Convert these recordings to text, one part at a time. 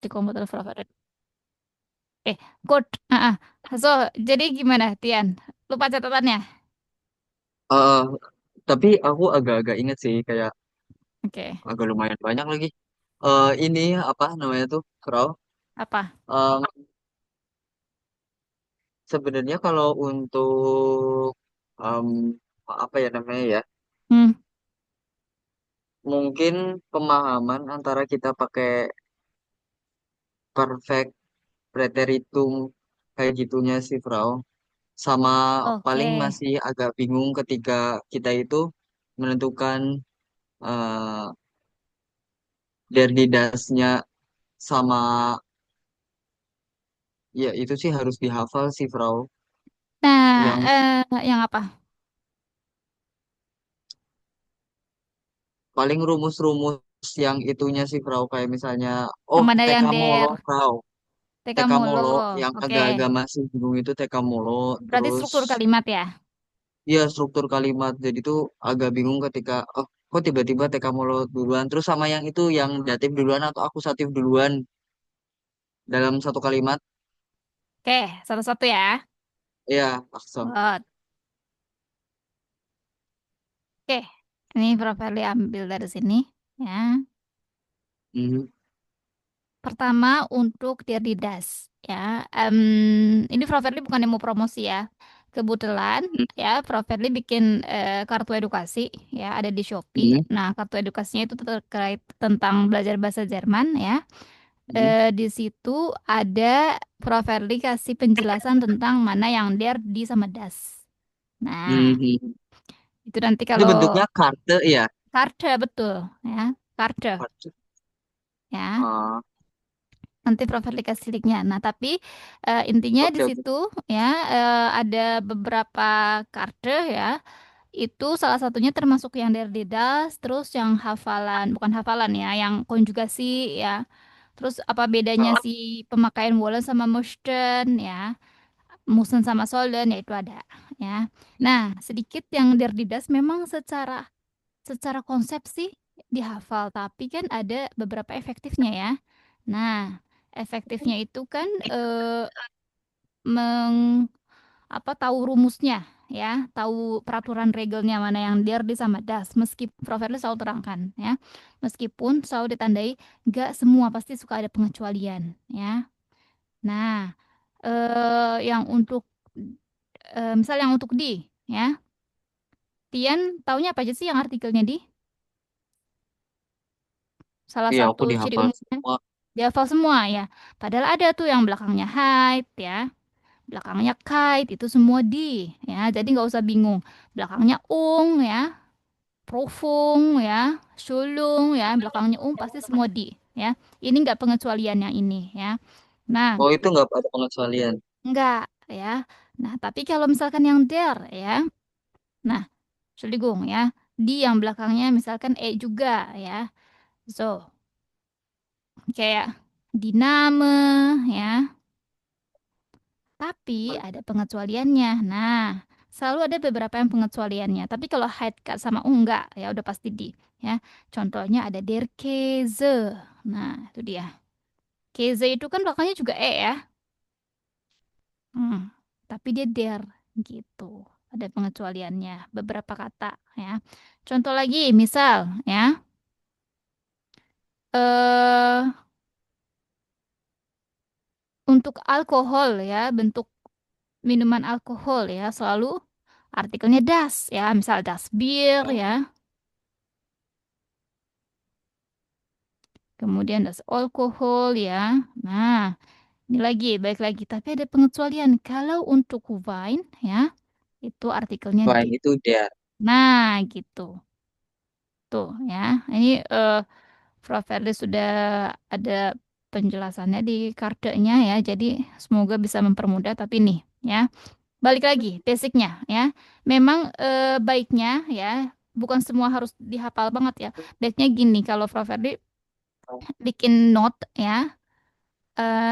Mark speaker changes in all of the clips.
Speaker 1: di komputer favorit. Eh, code. So, jadi gimana, Tian? Lupa catatannya?
Speaker 2: Eh, tapi aku agak-agak inget sih, kayak
Speaker 1: Oke.
Speaker 2: agak lumayan banyak lagi. Ini apa namanya tuh, Crow?
Speaker 1: Apa?
Speaker 2: Eh, Sebenarnya kalau untuk em, apa ya namanya ya,
Speaker 1: Hmm.
Speaker 2: mungkin pemahaman antara kita pakai perfect preteritum kayak gitunya sih, Frau. Sama paling
Speaker 1: Oke.
Speaker 2: masih agak bingung ketika kita itu menentukan eh derdidasnya sama, ya itu sih harus dihafal sih, Frau.
Speaker 1: Nah,
Speaker 2: Yang
Speaker 1: yang apa?
Speaker 2: paling rumus-rumus yang itunya sih, Frau, kayak misalnya,
Speaker 1: Yang
Speaker 2: oh,
Speaker 1: mana
Speaker 2: TK
Speaker 1: yang
Speaker 2: Molo,
Speaker 1: der?
Speaker 2: Frau.
Speaker 1: TK
Speaker 2: TK
Speaker 1: mulu.
Speaker 2: Molo yang
Speaker 1: Oke.
Speaker 2: agak-agak masih bingung itu TK Molo.
Speaker 1: Berarti
Speaker 2: Terus
Speaker 1: struktur kalimat ya?
Speaker 2: ya struktur kalimat. Jadi tuh agak bingung ketika, oh, kok tiba-tiba TK Molo duluan. Terus sama yang itu, yang datif duluan atau akusatif duluan dalam satu kalimat.
Speaker 1: Oke, satu-satu ya.
Speaker 2: Ya, langsung.
Speaker 1: Lot. Oke, ini Prof. Herli ambil dari sini. Ya.
Speaker 2: Mhm.
Speaker 1: Pertama untuk Dirdidas. Ya, ini Prof. Herli bukan yang mau promosi ya. Kebetulan ya Prof. Herli bikin kartu edukasi ya ada di Shopee.
Speaker 2: Mhm.
Speaker 1: Nah, kartu edukasinya itu terkait tentang belajar bahasa Jerman ya.
Speaker 2: Mhm.
Speaker 1: Di situ ada Prof. Herli kasih penjelasan tentang mana yang der, di sama das. Nah,
Speaker 2: Mhm.
Speaker 1: itu nanti
Speaker 2: Itu
Speaker 1: kalau
Speaker 2: bentuknya karte ya.
Speaker 1: karte betul ya, karte
Speaker 2: Karte.
Speaker 1: ya.
Speaker 2: Ah,
Speaker 1: Nanti Prof. Herli kasih linknya. Nah, tapi intinya di
Speaker 2: oke, oke.
Speaker 1: situ ya ada beberapa karte ya. Itu salah satunya termasuk yang der, di das, terus yang hafalan, bukan hafalan ya, yang konjugasi ya. Terus apa bedanya
Speaker 2: Ah,
Speaker 1: si pemakaian wollen sama möchten ya, müssen sama sollen ya itu ada ya. Nah, sedikit yang der, di das memang secara konsep sih dihafal, tapi kan ada beberapa efektifnya ya. Nah, efektifnya itu kan meng apa tahu rumusnya ya, tahu peraturan regelnya mana yang der, di sama das. Meski Prof. Herli selalu terangkan ya, meskipun selalu ditandai gak semua pasti suka ada pengecualian ya. Nah, yang untuk misal yang untuk di ya, Tian taunya apa aja sih yang artikelnya di? Salah
Speaker 2: iya, aku
Speaker 1: satu ciri
Speaker 2: dihafal
Speaker 1: umumnya
Speaker 2: semua.
Speaker 1: dihafal semua ya. Padahal ada tuh yang belakangnya height ya, belakangnya kite, itu semua di ya. Jadi nggak usah bingung. Belakangnya ya, profung ya, sulung ya, belakangnya pasti semua di ya. Ini nggak pengecualian yang ini ya. Nah,
Speaker 2: Oh, itu nggak ada pengecualian.
Speaker 1: nggak ya. Nah, tapi kalau misalkan yang der ya, nah, Entschuldigung ya, di yang belakangnya misalkan juga ya. So, kayak diname ya. Tapi ada pengecualiannya. Nah, selalu ada beberapa yang pengecualiannya. Tapi kalau height Kak, sama enggak, ya udah pasti di. Ya, contohnya ada der Käse. Nah, itu dia. Käse itu kan belakangnya juga ya. Hmm, tapi dia der gitu. Ada pengecualiannya. Beberapa kata ya. Contoh lagi, misal ya. eh untuk alkohol ya, bentuk minuman alkohol ya, selalu artikelnya das ya. Misal das bir ya. Kemudian das alkohol ya. Nah, ini lagi, baik lagi. Tapi ada pengecualian. Kalau untuk wine ya, itu artikelnya
Speaker 2: Selain
Speaker 1: de.
Speaker 2: itu dia.
Speaker 1: Nah, gitu. Tuh ya. Ini Prof. Herli sudah ada penjelasannya di kartunya ya. Jadi semoga bisa mempermudah. Tapi nih ya, balik lagi basicnya ya. Memang baiknya ya, bukan semua harus dihafal banget ya. Baiknya gini, kalau Prof. Herli bikin note ya.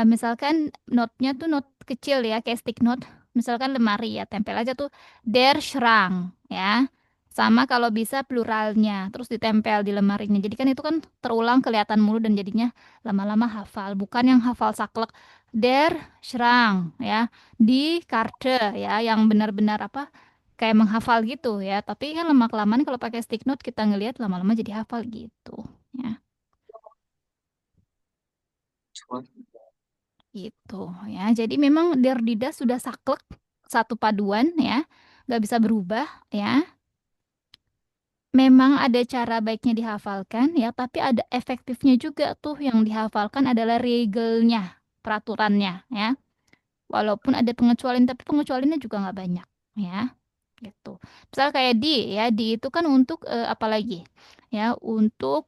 Speaker 1: Misalkan note-nya tuh note kecil ya, kayak stick note. Misalkan lemari ya, tempel aja tuh der Schrank ya. Sama kalau bisa pluralnya, terus ditempel di lemarinya. Jadi kan itu kan terulang kelihatan mulu dan jadinya lama-lama hafal. Bukan yang hafal saklek der Schrank ya di karte ya yang benar-benar apa kayak menghafal gitu ya. Tapi kan lama-kelamaan kalau pakai stick note kita ngelihat lama-lama jadi hafal gitu ya. Gitu ya. Jadi memang der Dida sudah saklek satu paduan ya. Nggak bisa berubah ya. Memang ada cara baiknya dihafalkan ya, tapi ada efektifnya juga tuh yang dihafalkan adalah regelnya, peraturannya ya. Walaupun ada pengecualian, tapi pengecualiannya juga nggak banyak ya. Gitu. Misal kayak di ya, di itu kan untuk apa lagi? Ya, untuk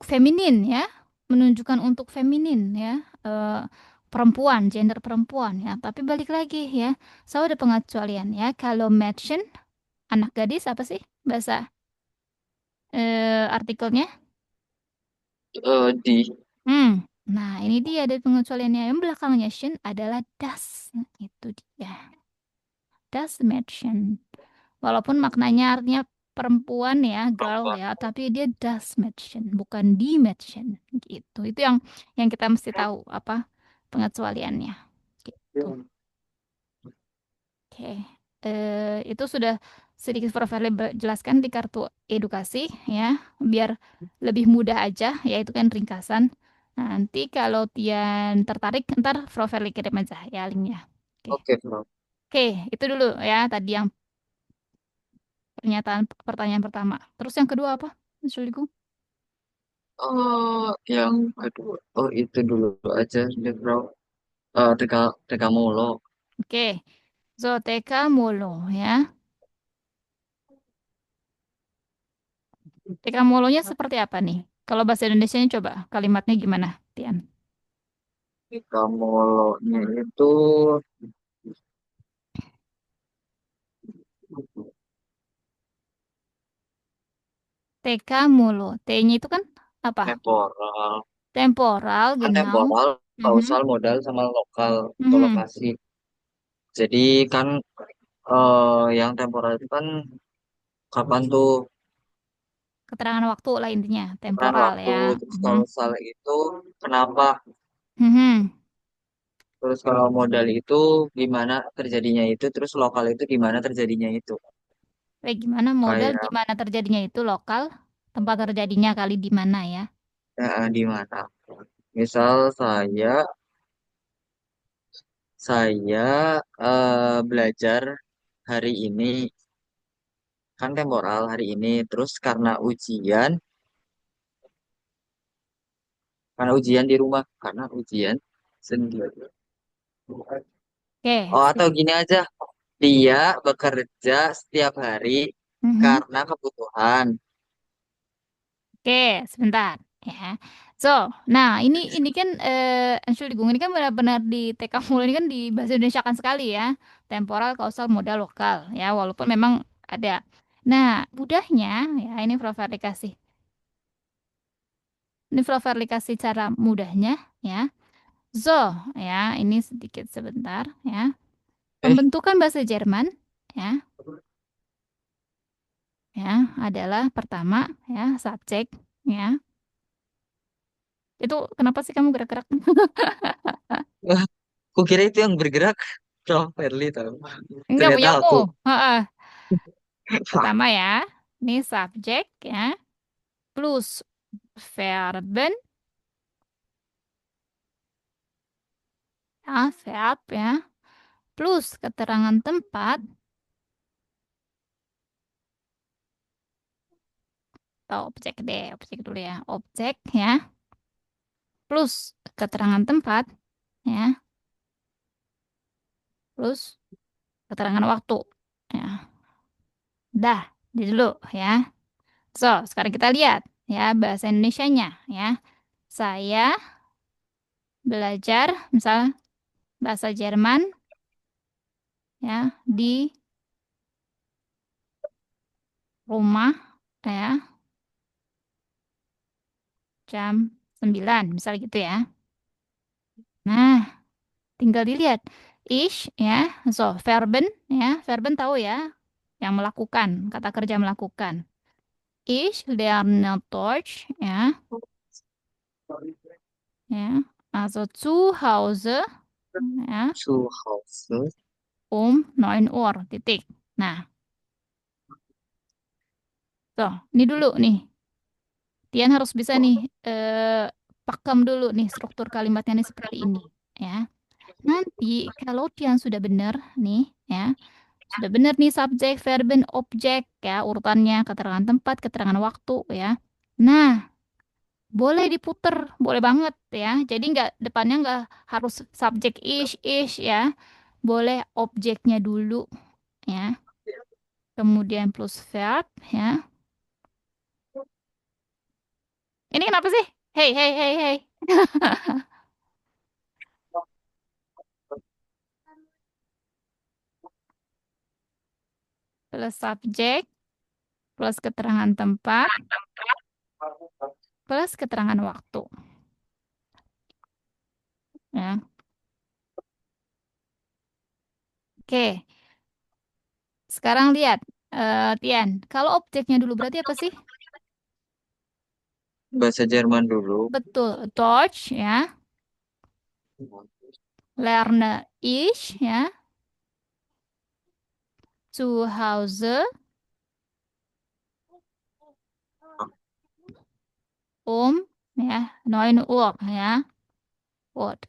Speaker 1: feminin ya, menunjukkan untuk feminin ya, perempuan, gender perempuan ya. Tapi balik lagi ya, selalu ada pengecualian ya. Kalau mention anak gadis apa sih bahasa artikelnya?
Speaker 2: Di
Speaker 1: Hmm. Nah, ini dia ada pengecualiannya. Yang belakangnya shin adalah das. Itu dia. Das Mädchen. Walaupun maknanya artinya perempuan ya, girl
Speaker 2: perempuan.
Speaker 1: ya, tapi dia das Mädchen, bukan die Mädchen gitu. Itu yang kita mesti tahu apa pengecualiannya. Gitu. Oke. Itu sudah sedikit Prof. Herli jelaskan di kartu edukasi ya, biar lebih mudah aja, yaitu kan ringkasan. Nanti kalau Tian tertarik, ntar Prof. Herli kirim aja ya linknya. Oke.
Speaker 2: Oke, Bro.
Speaker 1: Oke, itu dulu ya tadi yang pernyataan pertanyaan pertama. Terus yang kedua apa? Mas Juliku?
Speaker 2: Oh, yang kedua. Oh, itu dulu aja deh, Bro. Teka Molo.
Speaker 1: Oke, Zoteka Molo ya. Teka Molonya seperti apa nih? Kalau bahasa Indonesianya coba kalimatnya gimana, Tian?
Speaker 2: Teka Molonya itu
Speaker 1: Teka Molo. T-nya itu kan apa?
Speaker 2: temporal.
Speaker 1: Temporal,
Speaker 2: Kan
Speaker 1: genau.
Speaker 2: temporal,
Speaker 1: Mhm,
Speaker 2: kausal, modal, sama lokal atau
Speaker 1: mhm.
Speaker 2: lokasi. Jadi kan yang temporal itu kan kapan tuh
Speaker 1: Keterangan waktu lah intinya,
Speaker 2: kapan
Speaker 1: temporal
Speaker 2: waktu.
Speaker 1: ya.
Speaker 2: Terus
Speaker 1: Mhm,
Speaker 2: kausal itu kenapa.
Speaker 1: mhm.
Speaker 2: Terus kalau modal itu gimana terjadinya itu. Terus lokal itu gimana terjadinya itu.
Speaker 1: Gimana modal,
Speaker 2: Kayak
Speaker 1: gimana terjadinya itu lokal, tempat terjadinya kali di mana ya?
Speaker 2: di mana. Misal saya belajar hari ini kan temporal hari ini. Terus karena ujian di rumah, karena ujian sendiri.
Speaker 1: Oke,
Speaker 2: Oh, atau
Speaker 1: sip.
Speaker 2: gini aja, dia bekerja setiap hari
Speaker 1: Mhm.
Speaker 2: karena kebutuhan.
Speaker 1: Oke, sebentar ya. So, nah ini kan Anshul Digung ini kan benar-benar di TK Mulu ini kan di bahasa Indonesia kan sekali ya. Temporal, kausal, modal, lokal ya. Walaupun memang ada. Nah, mudahnya ya ini Prof. Verly kasih. Ini Prof. Verly kasih cara mudahnya ya. So, ya ini sedikit sebentar ya.
Speaker 2: Eh,
Speaker 1: Pembentukan bahasa Jerman ya, ya adalah pertama ya subjek ya. Itu kenapa sih kamu gerak-gerak?
Speaker 2: wah, aku kira itu yang bergerak. Prof. Firly tahu.
Speaker 1: Enggak
Speaker 2: Ternyata
Speaker 1: punyamu.
Speaker 2: aku.
Speaker 1: Heeh. Pertama ya, ini subjek ya, plus verben ya, verb ya, plus keterangan tempat atau objek deh, objek dulu ya, objek ya, plus keterangan tempat ya, plus keterangan waktu ya. Dah, di dulu ya. So, sekarang kita lihat ya bahasa Indonesianya ya. Saya belajar misal bahasa Jerman ya di rumah ya jam 9 misal gitu ya. Nah, tinggal dilihat. Ich ya. So, verben ya. Verben tahu ya, yang melakukan, kata kerja melakukan. Ich lerne Deutsch ya. Ya. Also zu Hause ya
Speaker 2: Zu Hause.
Speaker 1: 9 Uhr titik. Nah, tuh, ini dulu nih. Tian harus bisa nih pakem dulu nih struktur kalimatnya nih seperti ini ya. Nanti kalau Tian sudah benar nih ya, sudah benar nih subjek, verben, objek ya urutannya, keterangan tempat, keterangan waktu ya. Nah, boleh diputer, boleh banget ya. Jadi nggak depannya nggak harus subjek is ya. Boleh objeknya dulu ya. Kemudian plus verb ya. Ini kenapa sih? Hey, hey, hey, hey. Plus subjek, plus keterangan tempat, plus keterangan waktu. Ya. Oke, sekarang lihat, Tian. Kalau objeknya dulu berarti apa sih?
Speaker 2: Bahasa Jerman dulu.
Speaker 1: Betul, Deutsch ya. Lerne ich ya. Zu Hause 9 Uhr ya. Gut.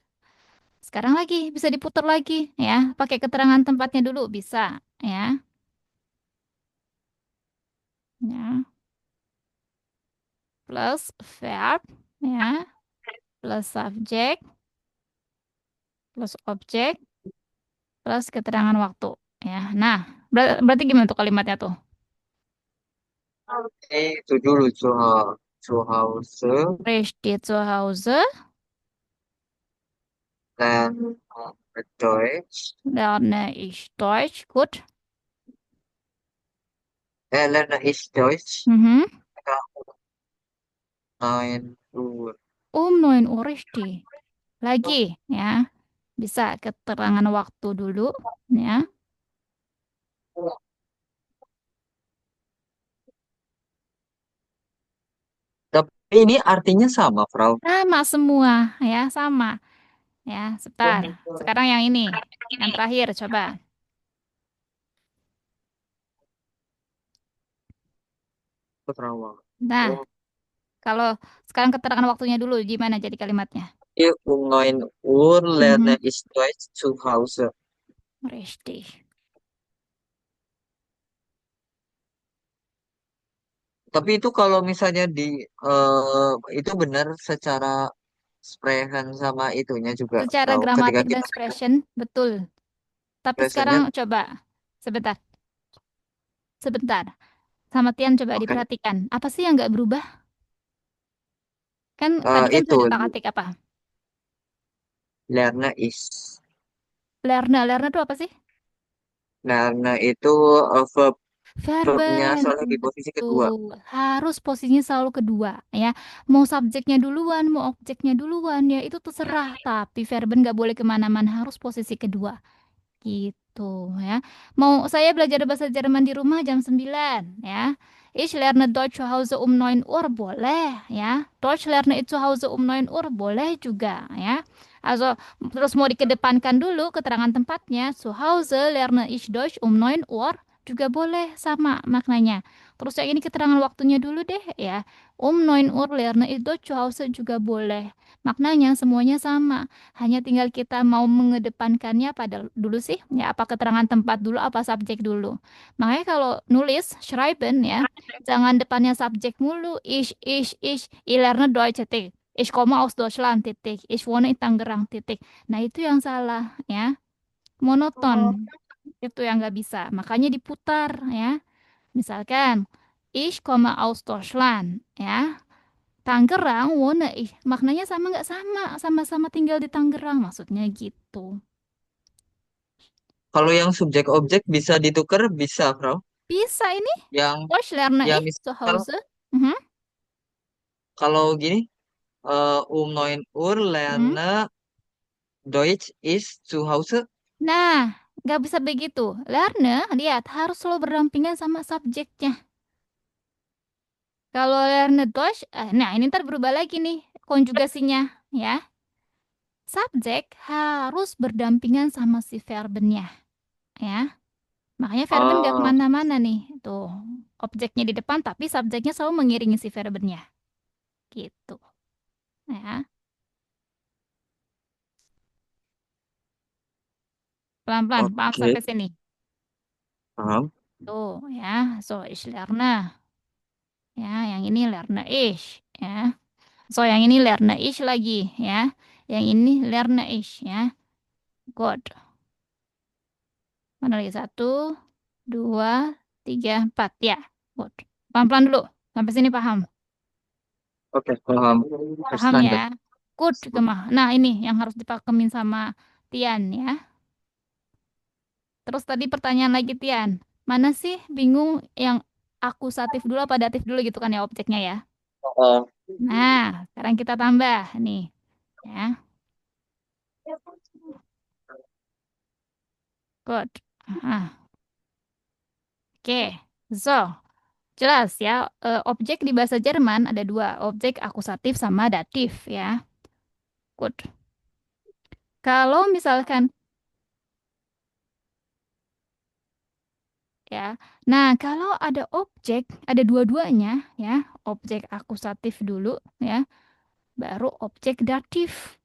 Speaker 1: Sekarang lagi bisa diputar lagi ya. Pakai keterangan tempatnya dulu bisa ya. Ya. Plus verb ya. Plus subjek, plus objek, plus keterangan waktu ya. Nah, berarti gimana tuh kalimatnya tuh?
Speaker 2: Itu dulu zu Hause.
Speaker 1: Richtig zu Hause,
Speaker 2: Dan Deutsch.
Speaker 1: lerne ich Deutsch. Gut.
Speaker 2: Lerne ich Deutsch.
Speaker 1: Mhm.
Speaker 2: 9 Uhr.
Speaker 1: 9 Uhr richtig. Lagi ya. Bisa keterangan waktu dulu ya.
Speaker 2: Tapi ini artinya sama, Frau.
Speaker 1: Sama semua ya, sama ya. Sebentar. Sekarang yang ini. Yang terakhir coba.
Speaker 2: Frau.
Speaker 1: Nah,
Speaker 2: Oh,
Speaker 1: kalau sekarang keterangan waktunya dulu gimana jadi kalimatnya?
Speaker 2: hier 9 Uhr
Speaker 1: Mhm.
Speaker 2: lerne ich Deutsch zu Hause.
Speaker 1: Richtig.
Speaker 2: Tapi itu kalau misalnya itu benar secara sprehan sama itunya juga,
Speaker 1: Secara
Speaker 2: Frau. Ketika
Speaker 1: gramatik dan
Speaker 2: kita
Speaker 1: expression, betul. Tapi sekarang
Speaker 2: presentnya,
Speaker 1: coba, sebentar, sebentar. Sama Tian coba
Speaker 2: oke.
Speaker 1: diperhatikan. Apa sih yang nggak berubah? Kan tadi kan
Speaker 2: Itu
Speaker 1: sudah diutak-atik apa?
Speaker 2: lerne ich.
Speaker 1: Lerna, lerna itu apa sih?
Speaker 2: Lerne itu verb verbnya
Speaker 1: Verben,
Speaker 2: selalu di posisi kedua.
Speaker 1: betul. Harus posisinya selalu kedua, ya. Mau subjeknya duluan, mau objeknya duluan, ya itu terserah. Tapi verben nggak boleh kemana-mana, harus posisi kedua. Gitu ya. Mau saya belajar bahasa Jerman di rumah jam 9 ya. Ich lerne Deutsch zu Hause 9 Uhr boleh ya. Deutsch lerne ich zu Hause 9 Uhr boleh juga ya. Also terus mau dikedepankan dulu keterangan tempatnya. Zu Hause lerne ich Deutsch 9 Uhr juga boleh sama maknanya. Terus yang ini keterangan waktunya dulu deh ya. 9 Uhr lerne ich Deutsch zu Hause juga boleh. Maknanya semuanya sama. Hanya tinggal kita mau mengedepankannya pada dulu sih, ya apa keterangan tempat dulu, apa subjek dulu. Makanya kalau nulis, schreiben ya, jangan depannya subjek mulu. Ich lerne Deutsch, titik. Ich komme aus Deutschland, titik. Ich wohne in Tangerang, titik. Nah, itu yang salah, ya. Monoton, itu yang nggak bisa. Makanya diputar, ya. Misalkan, ich komme aus Deutschland, ya. Tangerang, wohne ich. Maknanya sama nggak sama? Sama-sama tinggal di Tangerang, maksudnya gitu.
Speaker 2: Kalau yang subjek objek bisa ditukar, bisa, Frau.
Speaker 1: Bisa ini?
Speaker 2: Yang
Speaker 1: Deutsch lerne
Speaker 2: yang
Speaker 1: ich zu
Speaker 2: misal
Speaker 1: Hause. Mhm.
Speaker 2: kalau gini, 9 Uhr
Speaker 1: Mhm.
Speaker 2: lerne Deutsch ist zu Hause.
Speaker 1: Nah, nggak bisa begitu. Lerna, lihat, harus selalu berdampingan sama subjeknya. Kalau lerna Deutsch, nah ini ntar berubah lagi nih konjugasinya, ya. Subjek harus berdampingan sama si verbennya, ya. Makanya verben nggak
Speaker 2: Ah,
Speaker 1: kemana-mana nih. Tuh, objeknya di depan, tapi subjeknya selalu mengiringi si verbennya. Gitu, ya. Pelan-pelan, paham
Speaker 2: oke,
Speaker 1: sampai sini.
Speaker 2: paham.
Speaker 1: Tuh, ya. So, ich lerne. Ya, yang ini lerne ich, ya. So, yang ini lerne ich lagi, ya. Yang ini lerne ich, ya. Good. Mana lagi? Satu, dua, tiga, empat. Ya, good. Pelan-pelan dulu. Sampai sini paham.
Speaker 2: Oke, paham.
Speaker 1: Paham ya.
Speaker 2: Standar.
Speaker 1: Good, Gemah. Nah, ini yang harus dipakemin sama Tian, ya. Terus tadi pertanyaan lagi, Tian. Mana sih bingung yang akusatif dulu apa datif dulu gitu kan ya objeknya ya?
Speaker 2: Oh,
Speaker 1: Nah, sekarang kita tambah nih, ya. Good. Ah, oke. So, jelas ya, objek di bahasa Jerman ada dua, objek akusatif sama datif ya. Good. Kalau misalkan ya, nah kalau ada objek, ada dua-duanya ya, objek akusatif dulu ya, baru objek datif.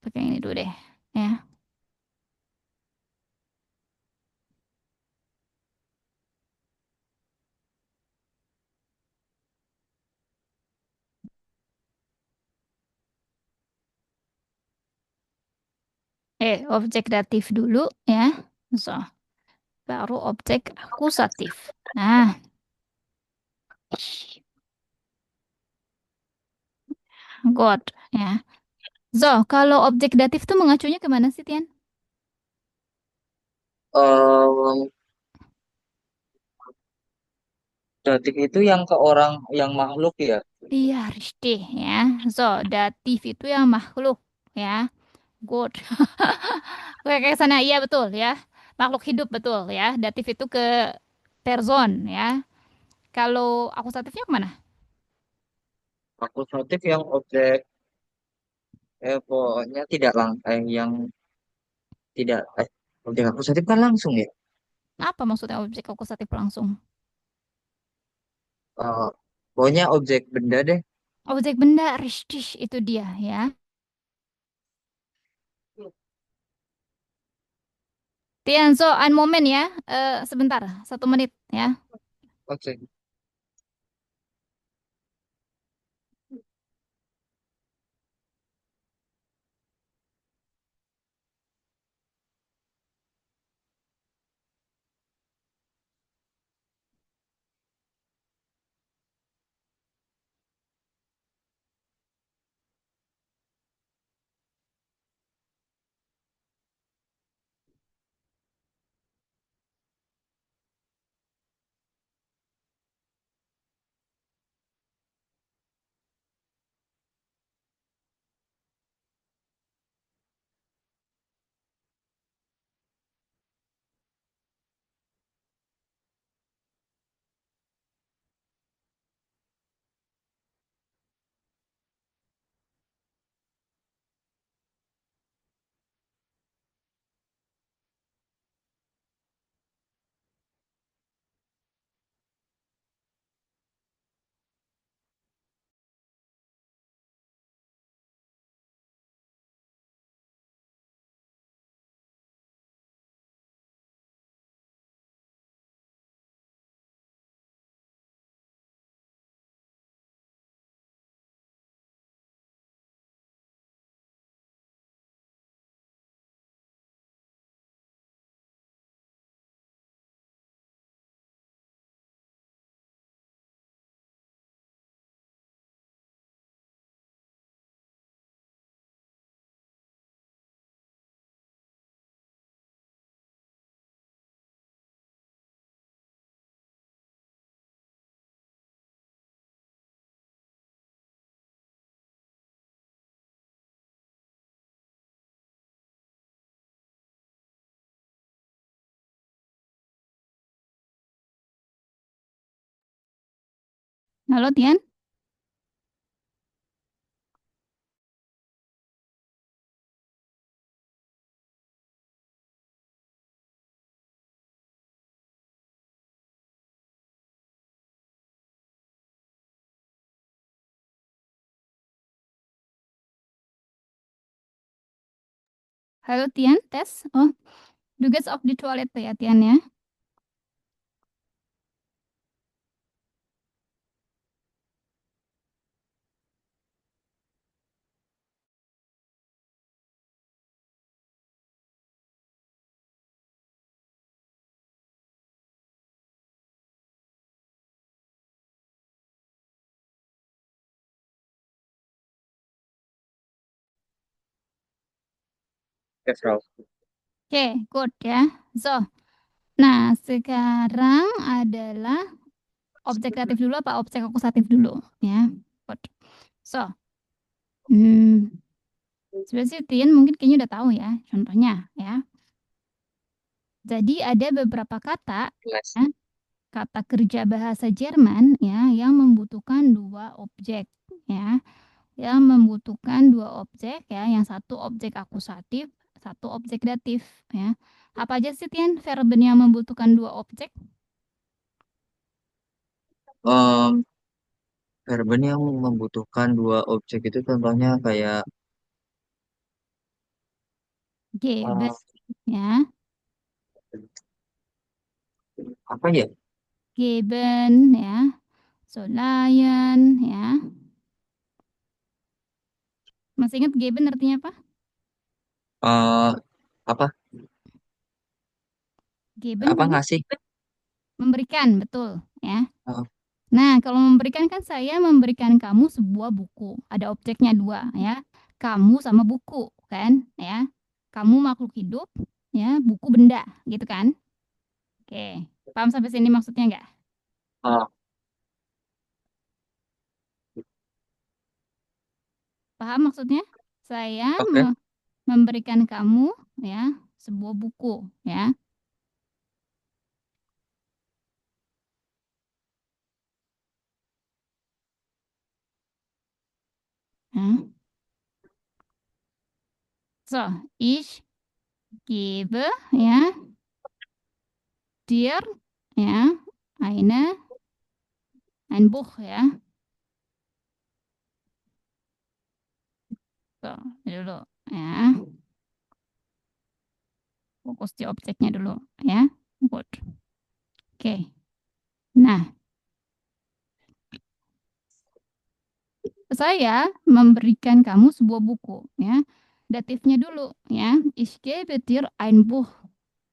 Speaker 1: Pakai ini dulu deh, ya. Objek datif dulu ya, so, baru objek akusatif. Nah, good ya. So, kalau objek datif tuh mengacunya kemana sih, Tian?
Speaker 2: em, datif itu yang ke orang yang makhluk ya.
Speaker 1: Iya, richtig ya. So, datif itu yang makhluk ya. Good. Oke, ke sana. Iya, betul ya. Makhluk hidup betul ya. Datif itu ke person ya. Kalau akusatifnya kemana?
Speaker 2: Akusatif yang objek, pokoknya tidak yang tidak, objek akusatif kan langsung ya.
Speaker 1: Apa maksudnya objek akusatif langsung?
Speaker 2: Eh, pokoknya objek benda deh.
Speaker 1: Objek benda, richtig itu dia ya. Tian, so, ein moment ya. Sebentar, 1 menit ya.
Speaker 2: Objek.
Speaker 1: Halo, Tian. Halo, Tian. Tes. Oh, tugas of the toilet ya, Tian ya.
Speaker 2: Yes, Ralf.
Speaker 1: Oke, good ya. So, nah sekarang adalah objek kreatif dulu apa objek akusatif dulu ya. Good. So, hmm, sebenarnya sih Tian mungkin kayaknya udah tahu ya contohnya ya. Jadi ada beberapa kata
Speaker 2: Yes.
Speaker 1: ya, kata kerja bahasa Jerman ya yang membutuhkan dua objek ya, yang membutuhkan dua objek ya, yang satu objek akusatif, satu objek datif ya. Apa aja sih Tian verben yang membutuhkan dua objek?
Speaker 2: Em, Verben yang membutuhkan dua objek itu contohnya kayak
Speaker 1: Geben
Speaker 2: eh,
Speaker 1: ya,
Speaker 2: apa ya?
Speaker 1: geben ya, sollen ya. Masih ingat geben artinya apa?
Speaker 2: Eh, apa?
Speaker 1: Geben
Speaker 2: Apa
Speaker 1: tadi
Speaker 2: ngasih?
Speaker 1: memberikan, betul ya.
Speaker 2: Eh,
Speaker 1: Nah, kalau memberikan kan saya memberikan kamu sebuah buku. Ada objeknya dua ya. Kamu sama buku kan ya. Kamu makhluk hidup ya, buku benda gitu kan. Oke. Paham sampai sini maksudnya nggak?
Speaker 2: eh,
Speaker 1: Paham maksudnya? Saya
Speaker 2: oke.
Speaker 1: memberikan kamu ya sebuah buku ya. Ya. So, ich gebe ya dir ya ein Buch ya. So, ini dulu ya. Fokus di objeknya dulu ya. Good. Oke. Nah, saya memberikan kamu sebuah buku ya. Datifnya dulu ya. Ich gebe dir ein Buch.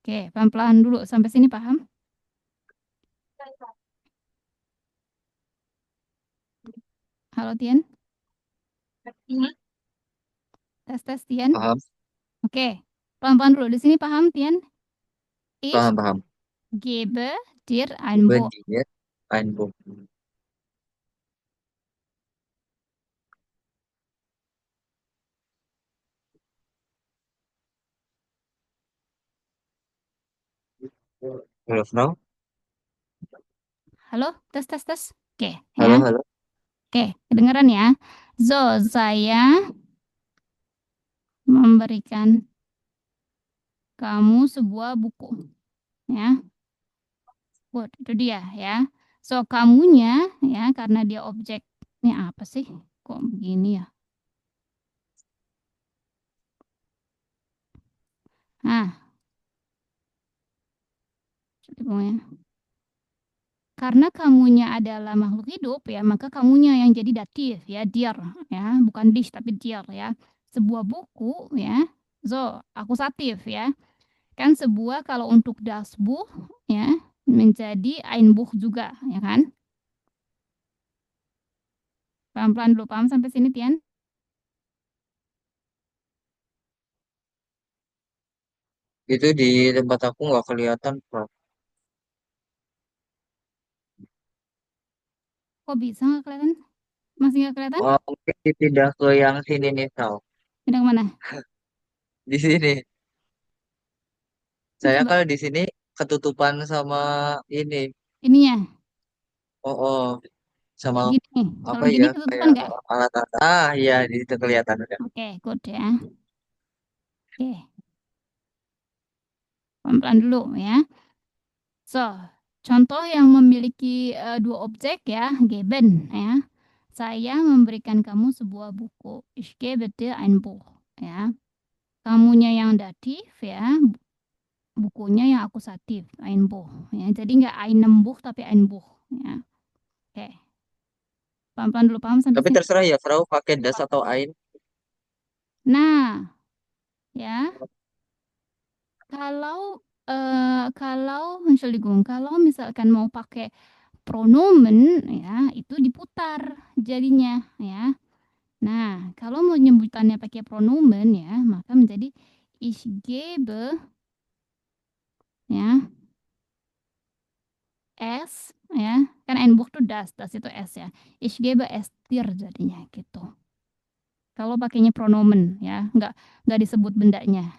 Speaker 1: Oke, pelan-pelan dulu sampai sini paham? Halo Tian, tes Tian.
Speaker 2: Paham,
Speaker 1: Oke, pelan-pelan dulu. Di sini paham Tian? Ich
Speaker 2: paham, paham.
Speaker 1: gebe dir ein
Speaker 2: Tiba
Speaker 1: Buch.
Speaker 2: dia Einbuch. Halo, Frau.
Speaker 1: Halo, tes. Oke, ya.
Speaker 2: Halo, halo.
Speaker 1: Oke, kedengaran ya. So, saya memberikan kamu sebuah buku ya. Good, itu dia ya. So, kamunya ya karena dia objek. Ini apa sih? Kok begini ya? Nah, coba ya. Karena kamunya adalah makhluk hidup ya, maka kamunya yang jadi datif ya, dir ya, bukan dich tapi dir ya. Sebuah buku ya. So, akusatif ya. Kan sebuah kalau untuk das Buch ya menjadi ein Buch juga ya kan? Pelan-pelan dulu paham sampai sini Tian?
Speaker 2: Itu di tempat aku nggak kelihatan, Frau.
Speaker 1: Kok bisa nggak kelihatan? Masih nggak kelihatan?
Speaker 2: Mungkin dipindah ke yang sini nih, Frau.
Speaker 1: Pindah kemana?
Speaker 2: Di sini. Saya
Speaker 1: Coba
Speaker 2: kalau di sini ketutupan sama ini.
Speaker 1: ininya.
Speaker 2: Oh, oh. sama
Speaker 1: Kayak gini.
Speaker 2: apa
Speaker 1: Kalau gini
Speaker 2: ya
Speaker 1: ketutupan
Speaker 2: kayak
Speaker 1: nggak?
Speaker 2: alat-alat. Ah iya di situ kelihatan udah.
Speaker 1: Oke, good ya. Oke, pelan-pelan dulu ya. So, contoh yang memiliki dua objek ya, geben ya. Saya memberikan kamu sebuah buku. Ich gebe dir ein Buch ya. Kamunya yang datif ya, bukunya yang akusatif, ein Buch ya. Jadi nggak einem Buch tapi ein Buch ya. Oke, pelan-pelan dulu paham sampai
Speaker 2: Tapi
Speaker 1: sini.
Speaker 2: terserah ya, Frau pakai das atau ain.
Speaker 1: Nah, ya, kalau kalau Entschuldigung, kalau misalkan mau pakai pronomen ya, itu diputar jadinya ya. Nah, kalau mau nyebutannya pakai pronomen ya, maka menjadi ich gebe ya, es ya. Kan ein Buch tuh das itu es ya. Ich gebe es dir jadinya gitu. Kalau pakainya pronomen ya, nggak disebut bendanya.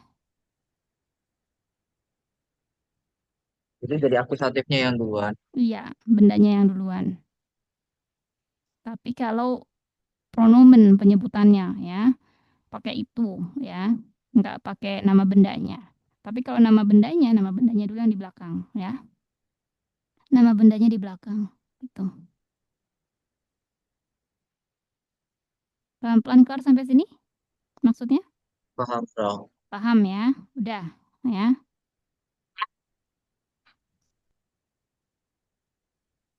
Speaker 2: Itu jadi akusatifnya yang duluan.
Speaker 1: Iya, bendanya yang duluan. Tapi kalau pronomen penyebutannya ya, pakai itu ya, nggak pakai nama bendanya. Tapi kalau nama bendanya dulu yang di belakang ya. Nama bendanya di belakang gitu. Pelan-pelan keluar sampai sini maksudnya?
Speaker 2: Paham, Frau.
Speaker 1: Paham ya? Udah ya.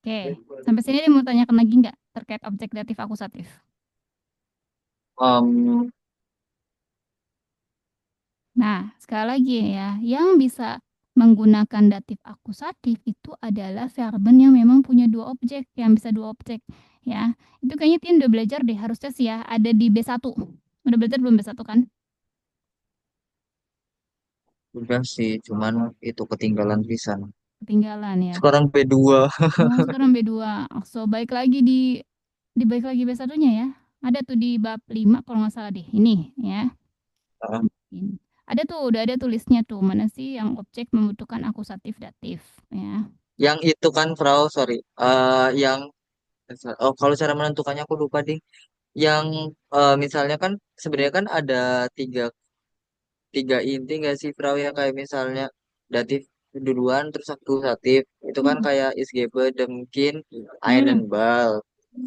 Speaker 1: Oke. Sampai sini dia mau tanyakan lagi nggak terkait objek datif akusatif?
Speaker 2: Em,
Speaker 1: Nah, sekali lagi ya, yang bisa menggunakan datif akusatif itu adalah verben yang memang punya dua objek, yang bisa dua objek ya. Itu kayaknya Tian udah belajar deh, harusnya sih ya, ada di B1. Udah belajar belum B1 kan?
Speaker 2: udah sih, cuman itu ketinggalan pisan.
Speaker 1: Ketinggalan ya.
Speaker 2: Sekarang B2.
Speaker 1: Oh, sekarang B2. So, baik lagi di baik lagi B1-nya ya. Ada tuh di bab 5 kalau nggak salah deh. Ini ya. Ini. Ada tuh, udah ada tulisnya tuh. Mana sih yang objek membutuhkan akusatif datif ya.
Speaker 2: Yang itu kan, Frau, sorry. Yang oh, kalau cara menentukannya aku lupa ding. Yang misalnya kan sebenarnya kan ada tiga tiga inti nggak sih, Frau, ya kayak misalnya datif duluan terus akusatif itu kan
Speaker 1: Hmm.
Speaker 2: kayak is gebe, demkin, einen
Speaker 1: Hmm.
Speaker 2: bal.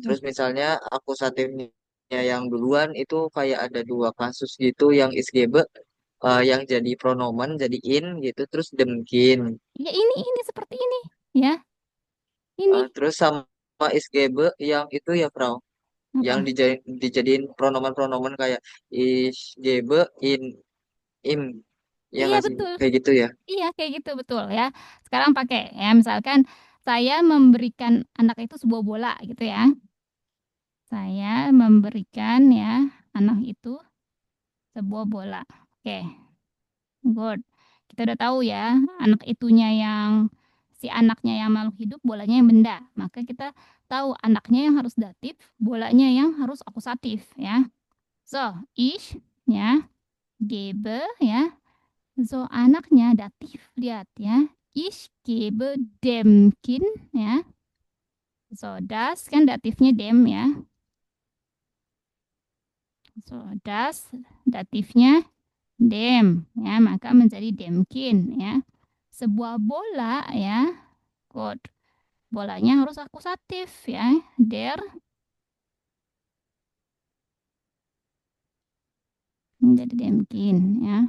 Speaker 2: Terus misalnya akusatifnya yang duluan itu kayak ada dua kasus gitu yang is gebe, yang jadi pronomen jadi in gitu terus demkin.
Speaker 1: Ya ini seperti ini. Ya, ini
Speaker 2: Terus sama isgebe yang itu ya Frau, yang
Speaker 1: apa?
Speaker 2: dijadiin pronomen-pronomen kayak isgebe, in, im, ya
Speaker 1: Iya
Speaker 2: nggak sih
Speaker 1: betul.
Speaker 2: kayak gitu ya.
Speaker 1: Iya kayak gitu betul ya. Sekarang pakai ya misalkan saya memberikan anak itu sebuah bola gitu ya. Saya memberikan ya anak itu sebuah bola. Oke, good. Kita udah tahu ya, anak itunya yang si anaknya yang makhluk hidup, bolanya yang benda. Maka kita tahu anaknya yang harus datif, bolanya yang harus akusatif ya. So, ich ya, gebe ya. So, anaknya datif, lihat ya. Ich gebe dem Kind ya. So, das kan datifnya dem ya. So, das datifnya dem ya, maka menjadi demkin ya. Sebuah bola ya, good. Bolanya harus akusatif ya. Der menjadi demkin ya.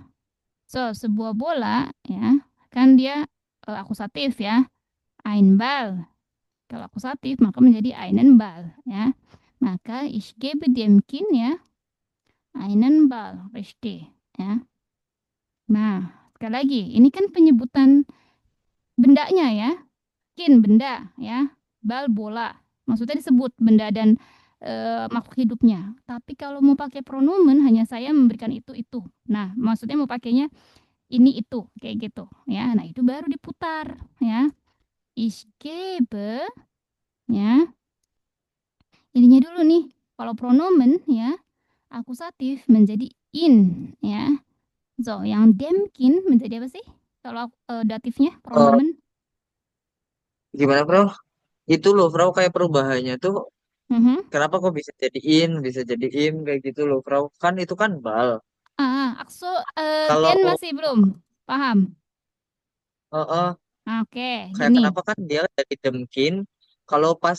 Speaker 1: So, sebuah bola ya, kan dia akusatif ya. Ein Ball. Kalau akusatif maka menjadi einen Ball ya. Maka ich gebe dem Kind ya einen Ball, richtig ya. Nah, sekali lagi, ini kan penyebutan bendanya ya. Kin benda ya, bal bola. Maksudnya disebut benda dan makhluk hidupnya. Tapi kalau mau pakai pronomen hanya saya memberikan itu. Nah, maksudnya mau pakainya ini itu kayak gitu ya. Nah, itu baru diputar ya. Ich gebe ya. Ininya dulu nih. Kalau pronomen ya, akusatif menjadi in ya. So, yang demkin menjadi apa sih? Kalau datifnya
Speaker 2: Eh,
Speaker 1: pronomen
Speaker 2: Gimana Bro? itu loh, Frau, kayak perubahannya tuh
Speaker 1: Mhm.
Speaker 2: kenapa kok bisa jadi im kayak gitu loh, Frau. Kan itu kan bal.
Speaker 1: Aksu,
Speaker 2: Kalau
Speaker 1: Tian masih belum paham.
Speaker 2: eh, eh,
Speaker 1: Oke,
Speaker 2: kayak
Speaker 1: gini.
Speaker 2: kenapa kan dia dari Demkin, kalau pas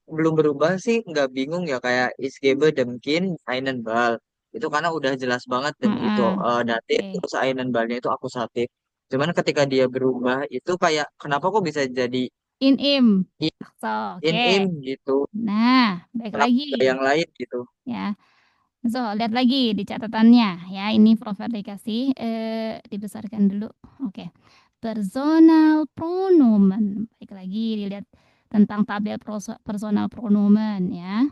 Speaker 2: belum berubah sih nggak bingung ya, kayak Isgebe Demkin Einen Bal itu karena udah jelas banget dan itu datif,
Speaker 1: Oke.
Speaker 2: terus Einen Balnya itu akusatif. Cuman ketika dia berubah itu kayak kenapa kok bisa jadi
Speaker 1: In-im.
Speaker 2: in,
Speaker 1: Aksu, oke.
Speaker 2: im gitu,
Speaker 1: Nah, baik
Speaker 2: kenapa
Speaker 1: lagi.
Speaker 2: nggak yang lain gitu.
Speaker 1: Ya. So, lihat lagi di catatannya. Ya, ini Prof. dikasih. Dibesarkan dulu. Oke. Personal pronomen. Baik lagi, dilihat tentang tabel personal pronomen ya.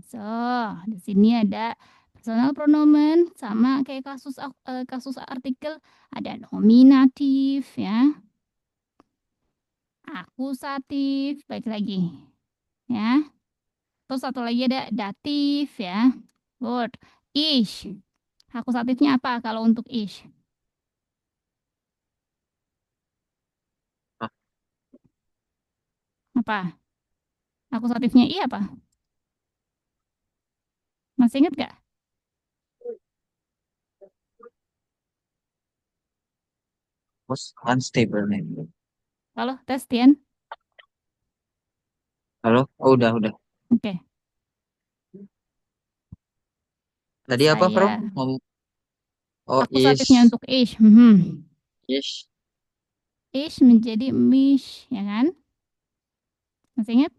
Speaker 1: So, di sini ada personal pronomen sama kayak kasus artikel ada nominatif ya, akusatif, baik lagi ya. Terus satu lagi ada datif ya. Good. Ish. Akusatifnya apa kalau untuk ish?
Speaker 2: Nah,
Speaker 1: Apa? Akusatifnya iya apa? Masih ingat gak?
Speaker 2: most unstable name.
Speaker 1: Halo, tes Tian.
Speaker 2: Halo, oh, udah.
Speaker 1: Oke.
Speaker 2: Tadi apa, Prof?
Speaker 1: Saya
Speaker 2: Oh,
Speaker 1: akusatifnya untuk ish.
Speaker 2: ish,
Speaker 1: Ish menjadi mish, ya kan? Masih ingat?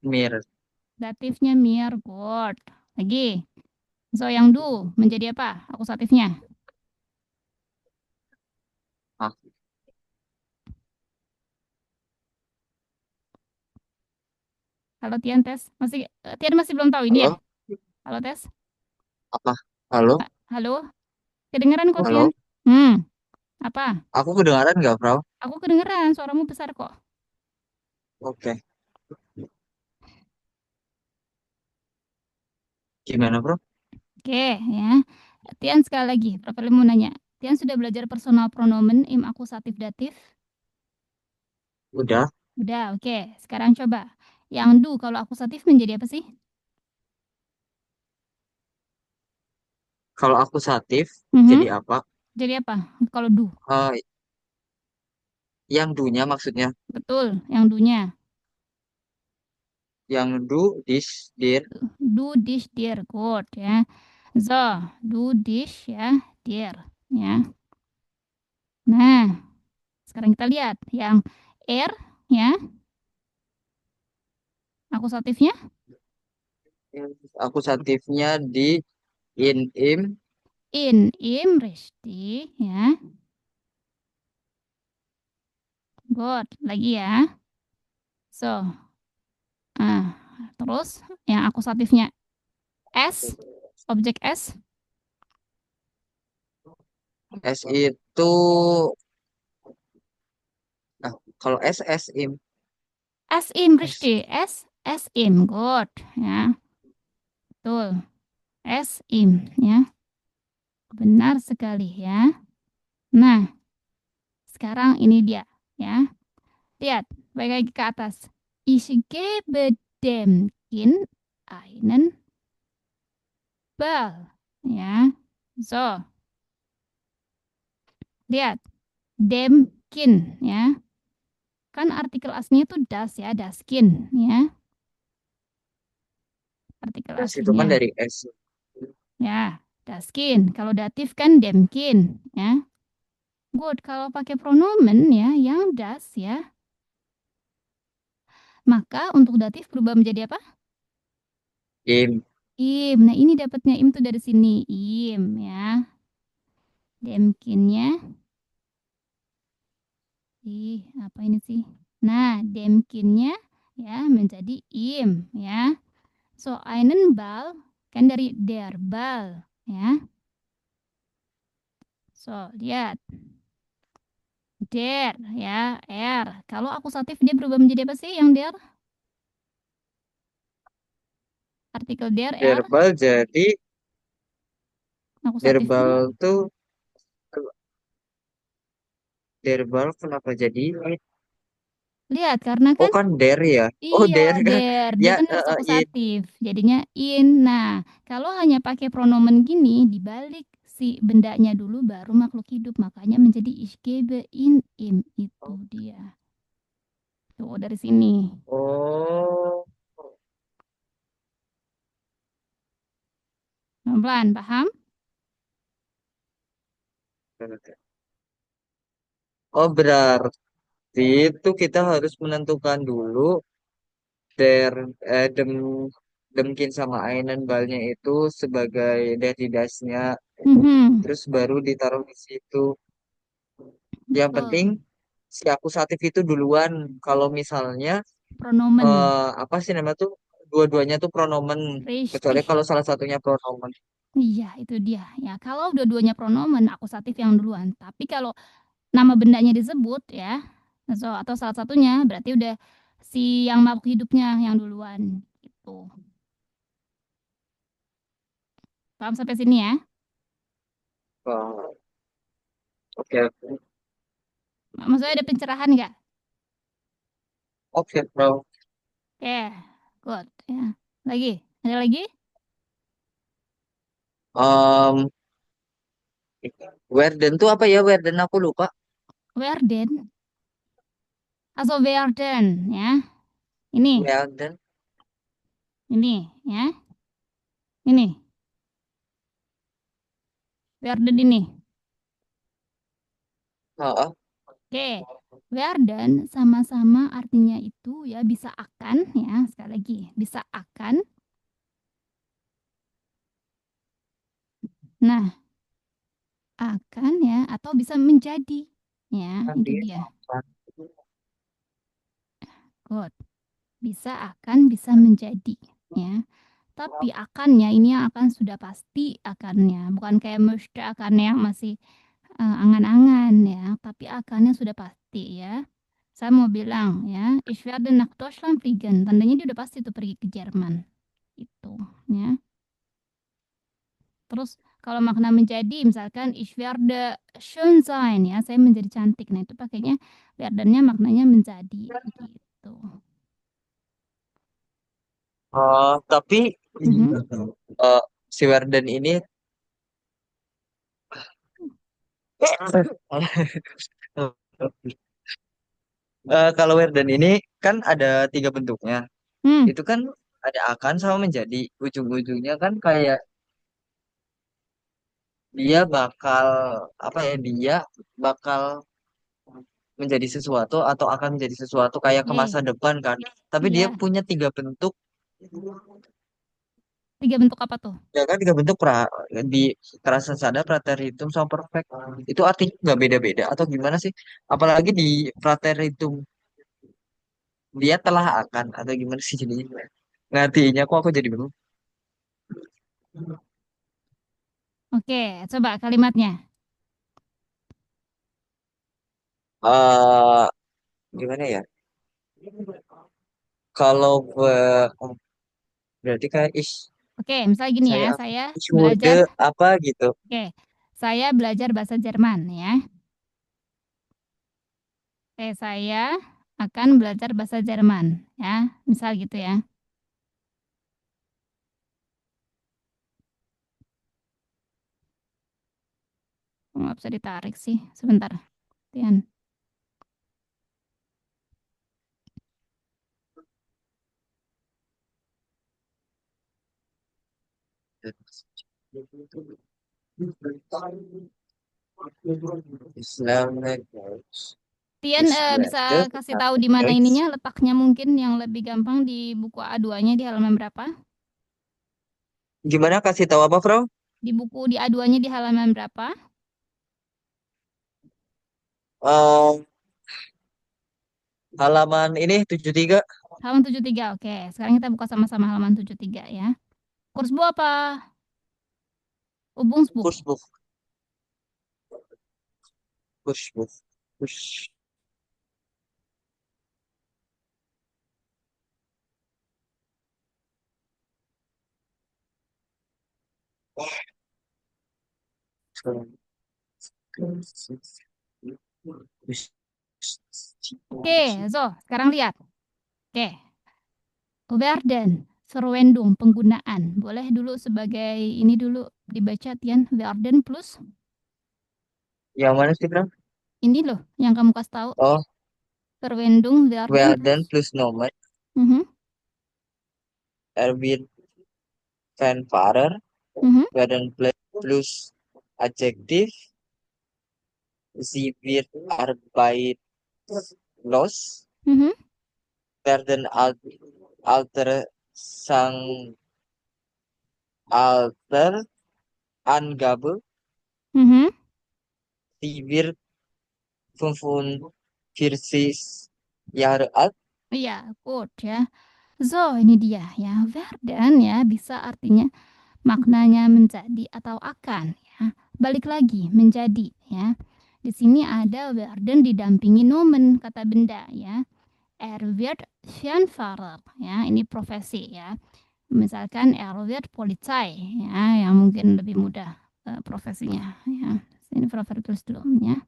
Speaker 2: mir.
Speaker 1: Datifnya mir, good. Lagi. So, yang do menjadi apa? Akusatifnya.
Speaker 2: Ah,
Speaker 1: Halo Tian tes. Tian masih belum tahu ini ya?
Speaker 2: halo,
Speaker 1: Halo tes.
Speaker 2: apa? Halo,
Speaker 1: Halo. Kedengeran kok Tian?
Speaker 2: halo.
Speaker 1: Apa?
Speaker 2: Aku kedengaran nggak, Frau?
Speaker 1: Aku kedengeran, suaramu besar kok.
Speaker 2: Oke. Gimana, Bro?
Speaker 1: Oke, ya. Tian sekali lagi, Prof. mau nanya. Tian sudah belajar personal pronomen, im akusatif datif?
Speaker 2: Udah.
Speaker 1: Udah, oke. Sekarang coba. Yang do kalau akusatif menjadi apa sih?
Speaker 2: Kalau akusatif,
Speaker 1: Mhm.
Speaker 2: jadi apa?
Speaker 1: Jadi apa kalau do?
Speaker 2: Eh, yang dunya maksudnya.
Speaker 1: Betul, yang do-nya.
Speaker 2: Yang du, dis, dir.
Speaker 1: Do this, dear. Good, ya. So, do this, ya, dear. Ya. Nah, sekarang kita lihat yang er, ya, akusatifnya
Speaker 2: Akusatifnya di in, im.
Speaker 1: in, im, resti, ya. Good, lagi ya. So, ah, terus yang akusatifnya s, objek s,
Speaker 2: S itu, nah, kalau S, im.
Speaker 1: s im,
Speaker 2: S,
Speaker 1: resti, s im, good, ya, betul, s im, ya, benar sekali ya. Nah, sekarang ini dia, ya. Lihat, balik lagi ke atas. Ich gebe dem Kind einen Ball. Ya. So, lihat. Dem Kind, ya. Kan artikel aslinya itu das ya, das Kind, ya. Artikel
Speaker 2: S itu kan
Speaker 1: aslinya.
Speaker 2: dari S.
Speaker 1: Ya, das Kind. Kalau datif kan dem Kind, ya. Good, kalau pakai pronomen ya, yang das ya, maka untuk datif berubah menjadi apa?
Speaker 2: Im.
Speaker 1: Im. Nah, ini dapatnya im tuh dari sini. Im, ya. Demkinnya. Apa ini sih? Nah, Demkinnya ya menjadi im ya. So, einen Ball kan dari der Ball ya. So, lihat. Der ya, er. Kalau akusatif dia berubah menjadi apa sih yang der? Artikel der, er,
Speaker 2: Verbal jadi,
Speaker 1: akusatifnya.
Speaker 2: verbal tuh Derbal kenapa jadi?
Speaker 1: Lihat, karena
Speaker 2: Oh
Speaker 1: kan
Speaker 2: kan der ya. Oh
Speaker 1: iya,
Speaker 2: der kan.
Speaker 1: there. Dia
Speaker 2: Ya
Speaker 1: kan harus
Speaker 2: in.
Speaker 1: akusatif. Jadinya in. Nah, kalau hanya pakai pronomen gini, dibalik si bendanya dulu baru makhluk hidup. Makanya menjadi ich gebe in ihm. Itu dia. Tuh, dari sini.
Speaker 2: Oh.
Speaker 1: Pelan-pelan, paham?
Speaker 2: Oh berarti itu kita harus menentukan dulu der dem demkin sama einen balnya itu sebagai dari dasnya
Speaker 1: Mhm,
Speaker 2: terus baru ditaruh di situ. Yang penting
Speaker 1: betul.
Speaker 2: si akusatif itu duluan. Kalau misalnya
Speaker 1: Pronomen.
Speaker 2: apa sih nama tuh dua-duanya tuh pronomen kecuali
Speaker 1: Richtig.
Speaker 2: kalau salah satunya pronomen.
Speaker 1: Iya, itu dia. Ya, kalau dua-duanya pronomen, akusatif yang duluan. Tapi kalau nama bendanya disebut ya, atau salah satunya, berarti udah si yang makhluk hidupnya yang duluan. Gitu. Paham sampai sini ya?
Speaker 2: Oh, oke oke
Speaker 1: Maksudnya ada pencerahan nggak?
Speaker 2: oke bro.
Speaker 1: Oke, good. Ya. Lagi? Ada lagi?
Speaker 2: Um, Werden tuh apa ya Werden aku lupa.
Speaker 1: Werden. Also werden, ya. Ini,
Speaker 2: Werden.
Speaker 1: ya. Ini, werden ini.
Speaker 2: Oh,
Speaker 1: Oke, werden sama-sama artinya itu ya bisa akan ya, sekali lagi, bisa akan. Nah, akan ya atau bisa menjadi. Ya,
Speaker 2: kan
Speaker 1: itu
Speaker 2: dia
Speaker 1: dia.
Speaker 2: akan.
Speaker 1: Good. Bisa akan bisa menjadi ya. Tapi akannya ini yang akan sudah pasti akannya, bukan kayak mesti akan yang masih angan-angan ya, tapi akannya sudah pasti ya. Saya mau bilang ya, ich werde nach Deutschland fliegen. Tandanya dia udah pasti tuh pergi ke Jerman. Itu ya. Terus kalau makna menjadi misalkan ich werde schön sein ya, saya menjadi cantik. Nah, itu pakainya werdennya maknanya menjadi gitu.
Speaker 2: Tapi
Speaker 1: Mhm.
Speaker 2: si Werden ini kalau Werden ini kan ada tiga bentuknya.
Speaker 1: Hmm,
Speaker 2: Itu kan ada akan sama menjadi. Ujung-ujungnya kan kayak dia bakal apa ya dia bakal menjadi sesuatu atau akan menjadi sesuatu kayak ke
Speaker 1: oke.
Speaker 2: masa depan kan. Tapi dia
Speaker 1: Iya.
Speaker 2: punya tiga bentuk.
Speaker 1: Tiga bentuk apa tuh?
Speaker 2: Ya kan tiga bentuk di kerasa sadar, prateritum, sama perfect. Itu artinya nggak beda-beda atau gimana sih? Apalagi di prateritum dia telah akan atau gimana sih jadinya? Ngertinya kok aku jadi bingung.
Speaker 1: Oke, coba kalimatnya.
Speaker 2: eh Gimana ya? Kalau oh, berarti kayak
Speaker 1: Oke, misalnya gini ya,
Speaker 2: saya
Speaker 1: saya
Speaker 2: wurde
Speaker 1: belajar.
Speaker 2: apa gitu.
Speaker 1: Oke, saya belajar bahasa Jerman ya. Oke, saya akan belajar bahasa Jerman ya. Misal gitu ya. Nggak bisa ditarik sih. Sebentar. Tian.
Speaker 2: Islam
Speaker 1: Tian
Speaker 2: is
Speaker 1: bisa
Speaker 2: werde
Speaker 1: kasih tahu di mana ininya letaknya mungkin yang lebih gampang di buku A2-nya di halaman berapa?
Speaker 2: gimana kasih tahu apa, Bro?
Speaker 1: Di buku di A2-nya di halaman berapa?
Speaker 2: Eh, Halaman ini 73
Speaker 1: Halaman 73. Oke, sekarang kita buka sama-sama halaman 73 ya. Kursbu apa? Ubungsbu.
Speaker 2: Kursbuch, Kursbuch, Kurs.
Speaker 1: Oke, so sekarang lihat. Oke, werden, verwendung, penggunaan. Boleh dulu sebagai ini dulu dibaca Tian, werden plus
Speaker 2: Yang mana sih, Bro?
Speaker 1: ini loh yang kamu kasih tahu.
Speaker 2: Oh,
Speaker 1: Verwendung, werden
Speaker 2: werden
Speaker 1: plus.
Speaker 2: plus nomen,
Speaker 1: Mhm,
Speaker 2: er wird fanfare,
Speaker 1: mhm,
Speaker 2: werden plus adjektif, sie wird arbeitslos,
Speaker 1: mhm,
Speaker 2: werden alter sang alter Angabe,
Speaker 1: mhm.
Speaker 2: sie wird 45 Jahre alt.
Speaker 1: Iya, good ya. So, ini dia ya. Werden ya bisa artinya maknanya menjadi atau akan ya. Balik lagi menjadi ya. Di sini ada werden didampingi nomen kata benda ya. Er wird Fernfahrer ya. Ini profesi ya. Misalkan er wird Polizei ya yang mungkin lebih mudah profesinya ya. Ini proverb tulis dulu ya.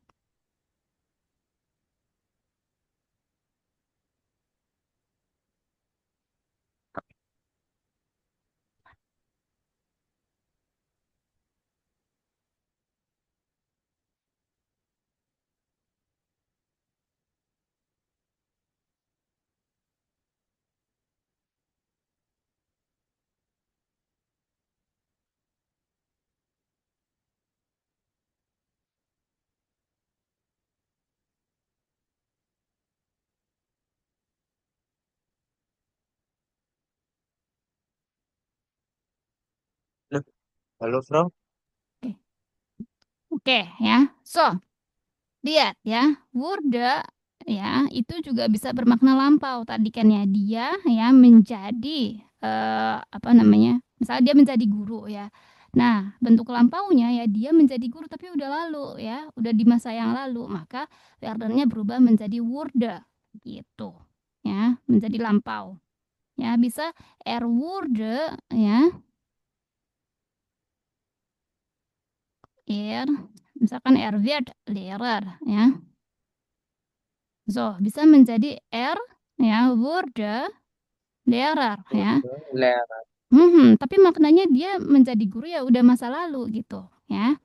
Speaker 2: Loh, halo, Bro.
Speaker 1: Oke, oke ya. So, lihat ya, wurde ya itu juga bisa bermakna lampau. Tadi kan ya dia ya menjadi apa namanya? Misalnya dia menjadi guru ya. Nah, bentuk lampaunya ya dia menjadi guru tapi udah lalu ya, udah di masa yang lalu. Maka werdennya berubah menjadi wurde gitu. Ya, menjadi lampau. Ya, bisa er wurde ya, er misalkan er wird Lehrer ya. So, bisa menjadi er ya, wurde Lehrer ya.
Speaker 2: Lera.
Speaker 1: Tapi maknanya dia menjadi guru ya udah masa lalu gitu ya.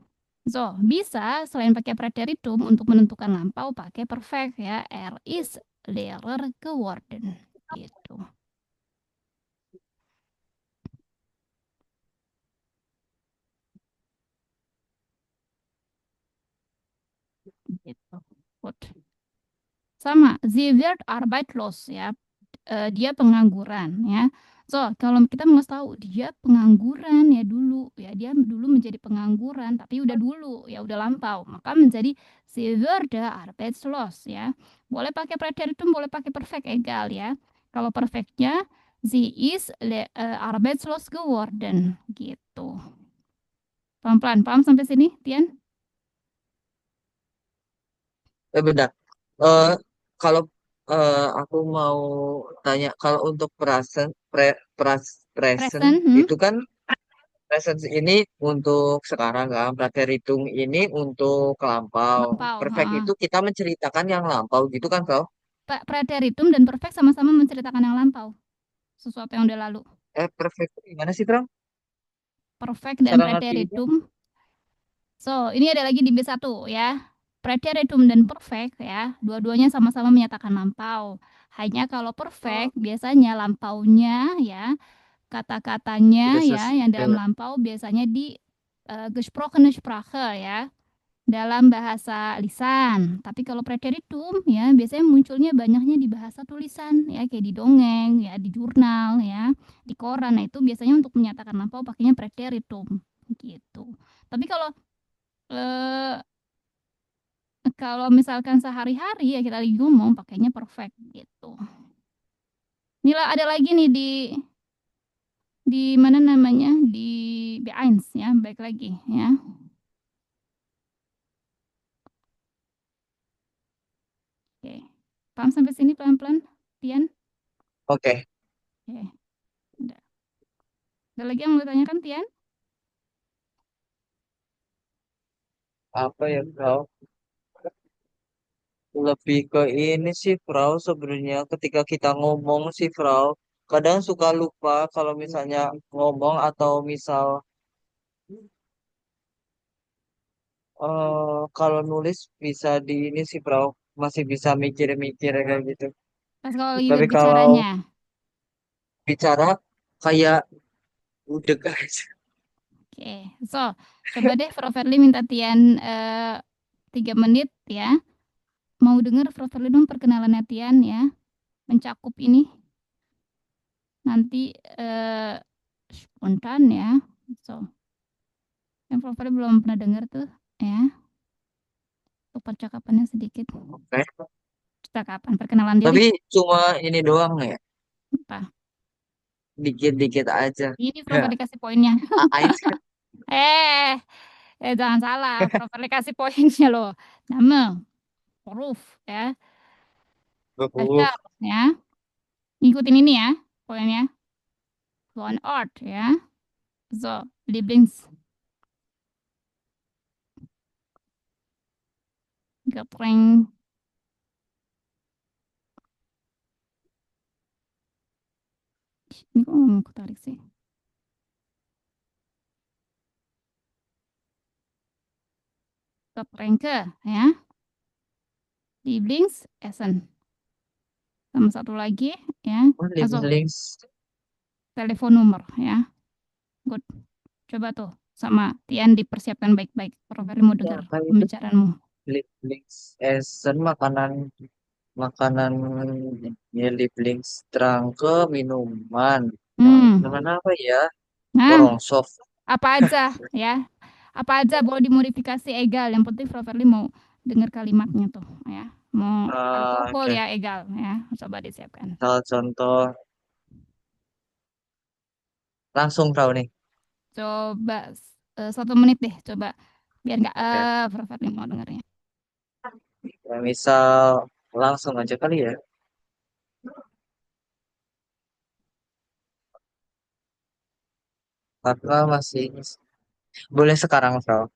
Speaker 1: So, bisa selain pakai preteritum untuk menentukan lampau pakai perfect ya. Er is Lehrer geworden gitu. Gitu. Good. Sama, sie wird arbeitslos ya. Dia pengangguran ya. So, kalau kita mau tahu dia pengangguran ya dulu ya, dia dulu menjadi pengangguran tapi udah dulu ya udah lampau, maka menjadi sie wurde arbeitslos ya. Boleh pakai preteritum, boleh pakai perfect egal ya. Kalau perfectnya sie ist arbeitslos geworden gitu. Pelan-pelan, paham sampai sini, Tian?
Speaker 2: Bentar. Eh, kalau aku mau tanya, kalau untuk present
Speaker 1: Present,
Speaker 2: itu kan present ini untuk sekarang kan, prateritum ini untuk lampau.
Speaker 1: lampau.
Speaker 2: Perfect itu kita menceritakan yang lampau gitu kan, Bro?
Speaker 1: Preteritum dan perfect sama-sama menceritakan yang lampau, sesuatu yang udah lalu.
Speaker 2: Perfect itu gimana sih, Bro?
Speaker 1: Perfect dan
Speaker 2: Cara ngertiinnya?
Speaker 1: preteritum. So, ini ada lagi di B1 ya. Preteritum dan perfect ya, dua-duanya sama-sama menyatakan lampau. Hanya kalau perfect biasanya lampaunya ya,
Speaker 2: Udah
Speaker 1: kata-katanya ya
Speaker 2: selesai.
Speaker 1: yang dalam lampau biasanya di gesprochene Sprache ya, dalam bahasa lisan. Tapi kalau preteritum ya biasanya munculnya banyaknya di bahasa tulisan ya, kayak di dongeng ya, di jurnal ya, di koran. Nah, itu biasanya untuk menyatakan lampau pakainya preteritum gitu. Tapi eh, kalau misalkan sehari-hari ya kita lagi ngomong pakainya perfect gitu. Nila ada lagi nih di mana namanya di B1 ya, baik lagi ya. Oke. Paham sampai sini pelan-pelan, Tian?
Speaker 2: Oke.
Speaker 1: Oke. Udah. Ada lagi yang mau ditanyakan, Tian?
Speaker 2: Apa ya, Bro? lebih ke ini sih, Frau. Sebenarnya ketika kita ngomong sih, Frau, kadang suka lupa kalau misalnya ngomong atau misal kalau nulis bisa di ini sih, Frau. Masih bisa mikir-mikir kayak gitu.
Speaker 1: Pas kalau lagi
Speaker 2: Tapi kalau
Speaker 1: berbicaranya.
Speaker 2: bicara kayak udah guys.
Speaker 1: Oke, so coba deh Prof. Verly minta Tian 3 menit ya. Mau denger Prof. Verly dong perkenalannya Tian ya. Mencakup ini nanti spontan ya. So, yang Prof. Verly belum pernah denger tuh ya. Untuk percakapannya sedikit.
Speaker 2: Oke.
Speaker 1: Percakapan, perkenalan diri.
Speaker 2: Tapi cuma ini doang ya.
Speaker 1: Apa?
Speaker 2: Dikit-dikit aja.
Speaker 1: Ini Prof.
Speaker 2: Ya,
Speaker 1: Verly kasih poinnya.
Speaker 2: aja.
Speaker 1: Eh, jangan salah. Prof. Verly kasih poinnya loh. Nama, huruf ya. Baca ya. Ngikutin ini ya poinnya. One art ya. So, Lieblings Getränk. Ini kok nggak mau ketarik sih? Getränke ya. Lieblings Essen. Sama satu lagi ya. Also,
Speaker 2: Links.
Speaker 1: telepon nomor ya. Good. Coba tuh sama Tian dipersiapkan baik-baik. Profil mau
Speaker 2: Ya,
Speaker 1: dengar
Speaker 2: kan itu
Speaker 1: pembicaraanmu.
Speaker 2: Links Essen makanan makanan ya Lieblingstranke minuman.
Speaker 1: Hmm.
Speaker 2: Minuman apa ya?
Speaker 1: Nah,
Speaker 2: Worongsoft.
Speaker 1: apa aja ya? Apa aja boleh dimodifikasi egal. Yang penting Properly mau dengar kalimatnya tuh ya. Mau alkohol
Speaker 2: Oke.
Speaker 1: ya egal ya. Coba disiapkan.
Speaker 2: Salah contoh langsung tahu nih.
Speaker 1: Coba 1 menit deh. Coba biar nggak
Speaker 2: Oke.
Speaker 1: Properly mau dengarnya.
Speaker 2: Ya, misal langsung aja kali ya. Kakak masih boleh sekarang, Frau.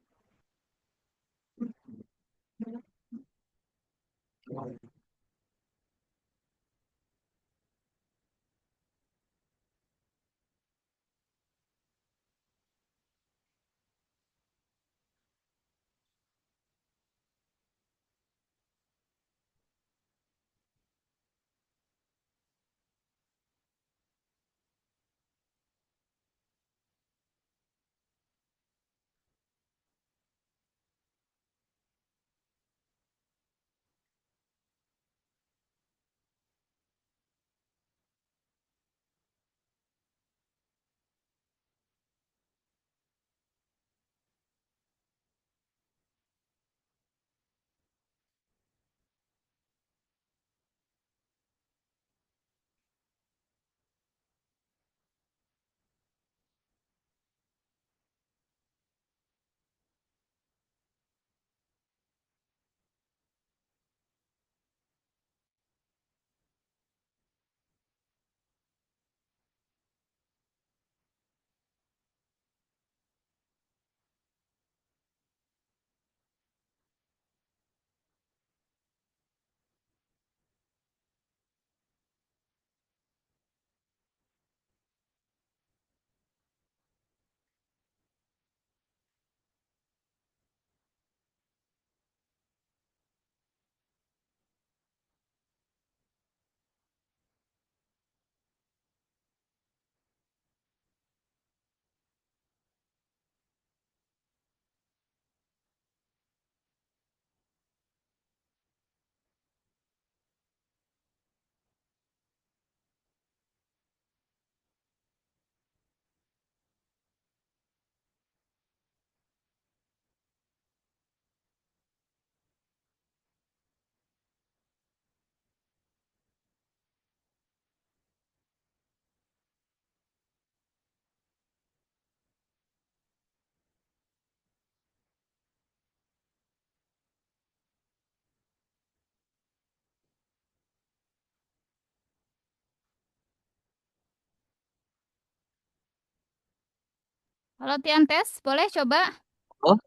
Speaker 1: Halo Tian tes, boleh coba?
Speaker 2: Oh,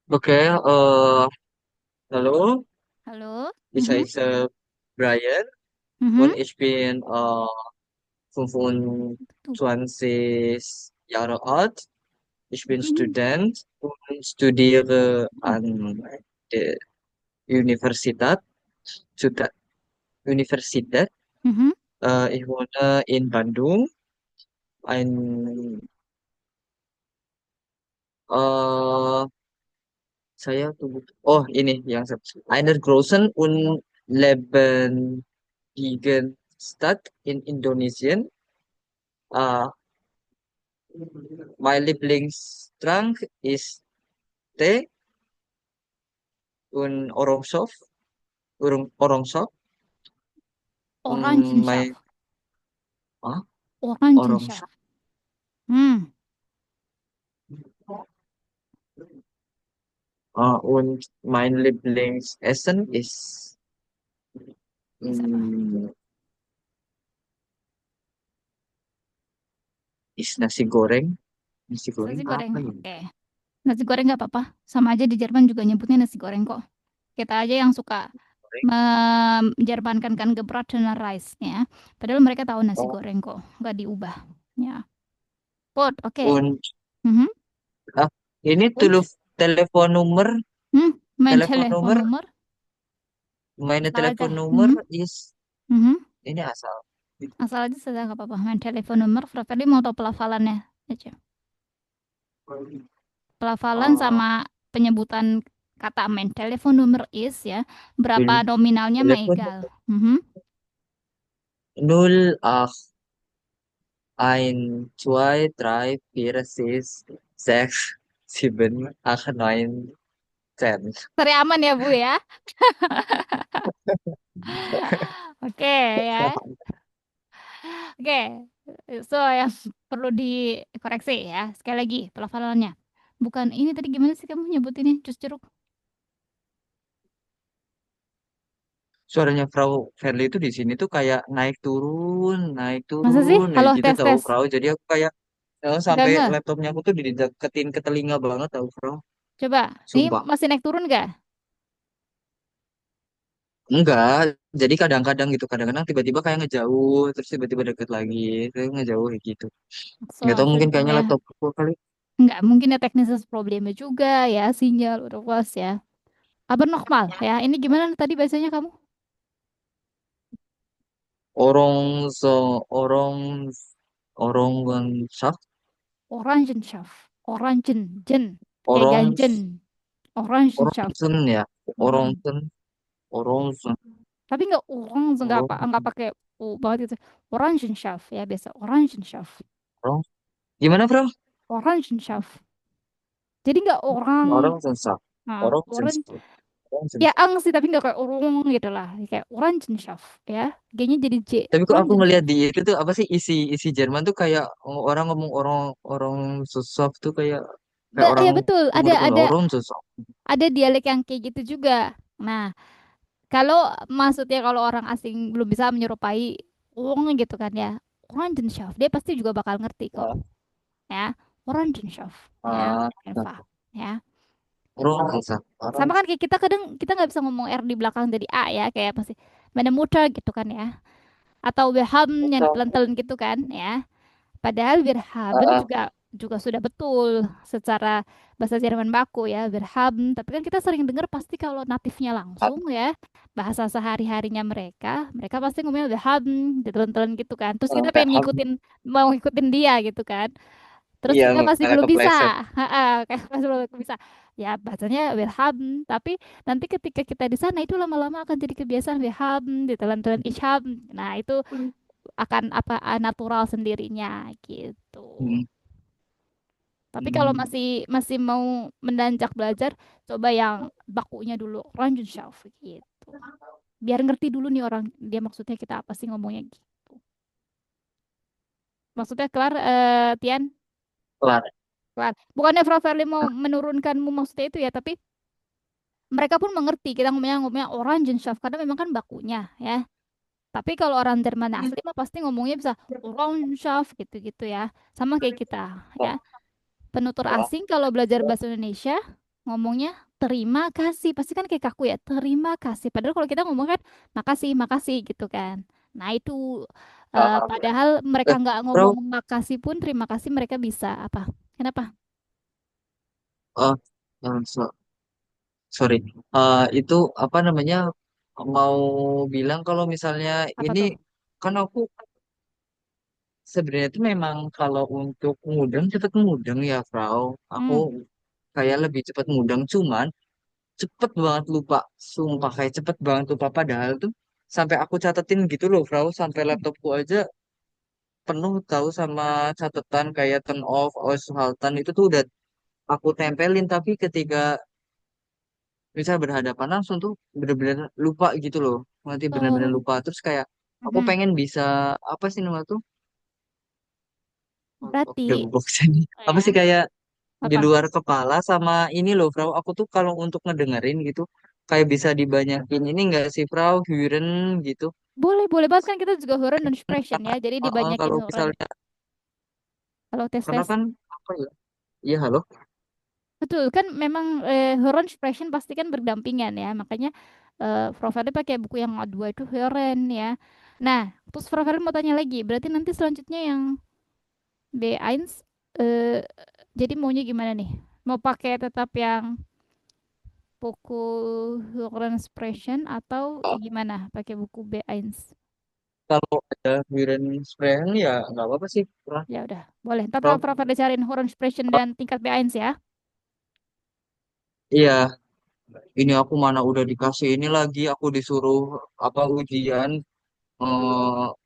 Speaker 2: oke. Halo.
Speaker 1: Hallo?
Speaker 2: Ich
Speaker 1: Mhm.
Speaker 2: heiße Brian
Speaker 1: Mhm.
Speaker 2: und ich bin 25 Jahre alt. Ich bin
Speaker 1: Mhm.
Speaker 2: Student und studiere
Speaker 1: Mhm.
Speaker 2: an der Universität. Suda- Universität.
Speaker 1: Mhm.
Speaker 2: Ich wohne in Bandung. Ein, äh, saya tunggu. Oh, ini yang einer großen und lebendigen Stadt in Indonesien. Äh, mein Lieblingstrank ist Tee und Orangensaft. Mein,
Speaker 1: Orangensaft.
Speaker 2: ah, Orangensaft.
Speaker 1: Orangensaft. Hmm,
Speaker 2: Und mein Lieblingsessen
Speaker 1: is apa?
Speaker 2: mm, ist Nasi goreng. Nasi
Speaker 1: Nasi
Speaker 2: goreng
Speaker 1: goreng.
Speaker 2: apa ya?
Speaker 1: Oke. Nasi goreng nggak apa-apa. Sama aja di Jerman juga nyebutnya nasi goreng kok. Kita aja yang suka
Speaker 2: Goreng.
Speaker 1: menjermankan kan gebraten rice ya. Padahal mereka tahu nasi
Speaker 2: Oh,
Speaker 1: goreng kok. Nggak diubah. Ya. Pot, oke.
Speaker 2: und
Speaker 1: Mhm.
Speaker 2: ah, ini
Speaker 1: Und?
Speaker 2: telepon nomor,
Speaker 1: Mein
Speaker 2: telepon nomor,
Speaker 1: Telefonnummer.
Speaker 2: meine
Speaker 1: Asal aja.
Speaker 2: telepon nomor
Speaker 1: Mhm.
Speaker 2: is
Speaker 1: Mhm.
Speaker 2: ini asal.
Speaker 1: Asal aja sudah nggak apa-apa. Mein Telefonnummer. Frau Feli mau tahu pelafalannya aja. Pelafalan
Speaker 2: Uh,
Speaker 1: sama penyebutan kata main telepon number is ya berapa
Speaker 2: tel-
Speaker 1: nominalnya mah
Speaker 2: telepon
Speaker 1: egal. Mhm.
Speaker 2: 08 1 2 3 4 6 6 7 8 9 10.
Speaker 1: Seri aman ya Bu ya. Oke ya. Oke. So yang perlu dikoreksi ya. Sekali lagi pelafalannya. Bukan ini tadi gimana sih kamu nyebutinnya jus jeruk?
Speaker 2: Suaranya Frau Verly itu di sini tuh kayak naik
Speaker 1: Masa sih?
Speaker 2: turun kayak
Speaker 1: Halo
Speaker 2: gitu
Speaker 1: tes
Speaker 2: tahu
Speaker 1: tes.
Speaker 2: Frau. Jadi aku kayak
Speaker 1: Enggak
Speaker 2: sampai
Speaker 1: enggak.
Speaker 2: laptopnya aku tuh dideketin ke telinga banget tahu Frau.
Speaker 1: Coba. Ini
Speaker 2: Sumpah.
Speaker 1: masih naik turun enggak?
Speaker 2: Enggak, jadi kadang-kadang gitu, kadang-kadang tiba-tiba kayak ngejauh, terus tiba-tiba deket lagi, terus ngejauh kayak gitu.
Speaker 1: So,
Speaker 2: Nggak tahu mungkin kayaknya
Speaker 1: ya
Speaker 2: laptop aku kali.
Speaker 1: enggak mungkin ya teknis problemnya juga ya sinyal udah was ya. Aber normal ya. Ini gimana tadi bahasanya kamu?
Speaker 2: Orang orang Orangenschaft,
Speaker 1: Orangenschaft. Orangen. Kayak
Speaker 2: orang
Speaker 1: ganjen. Orangenschaft.
Speaker 2: Orangen ya,
Speaker 1: Mm-mm.
Speaker 2: Orangen,
Speaker 1: Tapi nggak orang nggak
Speaker 2: orang,
Speaker 1: pakai u banget gitu. Orangenschaft ya biasa. Orangenschaft.
Speaker 2: orang. Gimana, Bro?
Speaker 1: Orangenschaft. Jadi nggak orang
Speaker 2: Orangenschaft,
Speaker 1: orange
Speaker 2: Orangenschaft,
Speaker 1: ya
Speaker 2: Orangenschaft.
Speaker 1: ang sih tapi nggak kayak orang gitu lah. Kayak Orangenschaft ya. G-nya jadi J.
Speaker 2: Tapi kok aku ngelihat
Speaker 1: Orangenschaft.
Speaker 2: di itu tuh apa sih isi isi Jerman tuh kayak orang ngomong orang orang susah tuh kayak kayak orang
Speaker 1: Ya betul.
Speaker 2: Timur Tengah orang susah.
Speaker 1: Ada dialek yang kayak gitu juga. Nah, kalau maksudnya kalau orang asing belum bisa menyerupai wong gitu kan ya, Orangenschaft dia pasti juga bakal ngerti kok ya. Orangenschaft ya,
Speaker 2: Ah,
Speaker 1: Eva ya.
Speaker 2: orang susah, orang
Speaker 1: Sama kan kayak kita kadang kita nggak bisa ngomong R di belakang dari A ya, kayak pasti meine Mutter gitu kan ya. Atau wir haben yang
Speaker 2: susah.
Speaker 1: ditelan gitu kan ya. Padahal wir haben
Speaker 2: Ah,
Speaker 1: juga juga sudah betul secara bahasa Jerman baku ya, wir haben. Tapi kan kita sering dengar pasti kalau natifnya
Speaker 2: ah,
Speaker 1: langsung ya, bahasa sehari-harinya mereka, mereka pasti ngomongnya wir haben, ditelan-telan gitu kan. Terus kita pengen ngikutin, mau ngikutin dia gitu kan. Terus
Speaker 2: iya
Speaker 1: kita masih
Speaker 2: malah
Speaker 1: belum bisa,
Speaker 2: kepleset.
Speaker 1: kayak masih belum bisa. Ya bahasanya wir haben, tapi nanti ketika kita di sana itu lama-lama akan jadi kebiasaan wir haben, ditelan-telan ich haben. Nah itu akan apa natural sendirinya gitu.
Speaker 2: Hmm.
Speaker 1: Tapi kalau
Speaker 2: Hmm.
Speaker 1: masih masih mau mendanjak belajar, coba yang bakunya dulu, Ranjenschaft gitu. Biar ngerti dulu nih orang dia maksudnya kita apa sih ngomongnya gitu. Maksudnya kelar Tian,
Speaker 2: Kelar.
Speaker 1: kelar. Bukannya Frau Verli mau menurunkanmu maksudnya itu ya, tapi mereka pun mengerti kita ngomongnya Orangenschaft karena memang kan bakunya ya. Tapi kalau orang Jerman asli mah pasti ngomongnya bisa Orangenschaft gitu-gitu ya. Sama kayak kita ya. Penutur
Speaker 2: Oh,
Speaker 1: asing kalau belajar bahasa Indonesia ngomongnya terima kasih. Pasti kan kayak kaku ya, terima kasih. Padahal kalau kita ngomong kan makasih, makasih gitu kan. Nah itu padahal mereka
Speaker 2: Eh,
Speaker 1: nggak ngomong
Speaker 2: Bro,
Speaker 1: makasih pun terima kasih mereka bisa apa? Kenapa?
Speaker 2: eh, sorry. Itu apa namanya? Mau bilang kalau misalnya
Speaker 1: Apa
Speaker 2: ini
Speaker 1: tuh?
Speaker 2: kan aku sebenarnya itu memang kalau untuk mudeng cepet mudeng ya, Frau. Aku
Speaker 1: Hmm,
Speaker 2: kayak lebih cepet mudeng, cuman cepet banget lupa. Sumpah kayak cepet banget lupa. Padahal tuh sampai aku catetin gitu loh, Frau. Sampai laptopku aja penuh tahu sama catatan kayak turn off, haltan itu tuh udah aku tempelin. Tapi ketika bisa berhadapan langsung tuh bener-bener lupa gitu loh. Nanti bener-bener
Speaker 1: oh,
Speaker 2: lupa. Terus kayak aku
Speaker 1: mhm.
Speaker 2: pengen bisa apa sih nama tuh? Out of the
Speaker 1: Berarti
Speaker 2: box ini. Apa sih
Speaker 1: ya
Speaker 2: kayak di
Speaker 1: apa?
Speaker 2: luar kepala sama ini loh, Frau. Aku tuh kalau untuk ngedengerin gitu kayak bisa dibanyakin ini enggak sih, Frau? Huren gitu.
Speaker 1: Boleh, boleh banget kan kita juga horror dan expression ya. Jadi dibanyakin
Speaker 2: Kalau
Speaker 1: horror.
Speaker 2: misalnya
Speaker 1: Kalau tes
Speaker 2: karena
Speaker 1: tes.
Speaker 2: kan apa ya? Iya, halo.
Speaker 1: Betul kan memang horror expression pasti kan berdampingan ya. Makanya Prof. pakai buku yang dua itu Heron ya. Nah, terus Prof. mau tanya lagi. Berarti nanti selanjutnya yang B1 eh, jadi maunya gimana nih? Mau pakai tetap yang buku horror expression atau gimana? Pakai buku B1?
Speaker 2: Kalau ada Huren Spraying ya nggak apa-apa sih,
Speaker 1: Ya udah, boleh. Ntar
Speaker 2: Frau.
Speaker 1: Prof. cariin horror expression dan tingkat B1 ya.
Speaker 2: Iya, ini aku mana udah dikasih ini lagi, aku disuruh apa ujian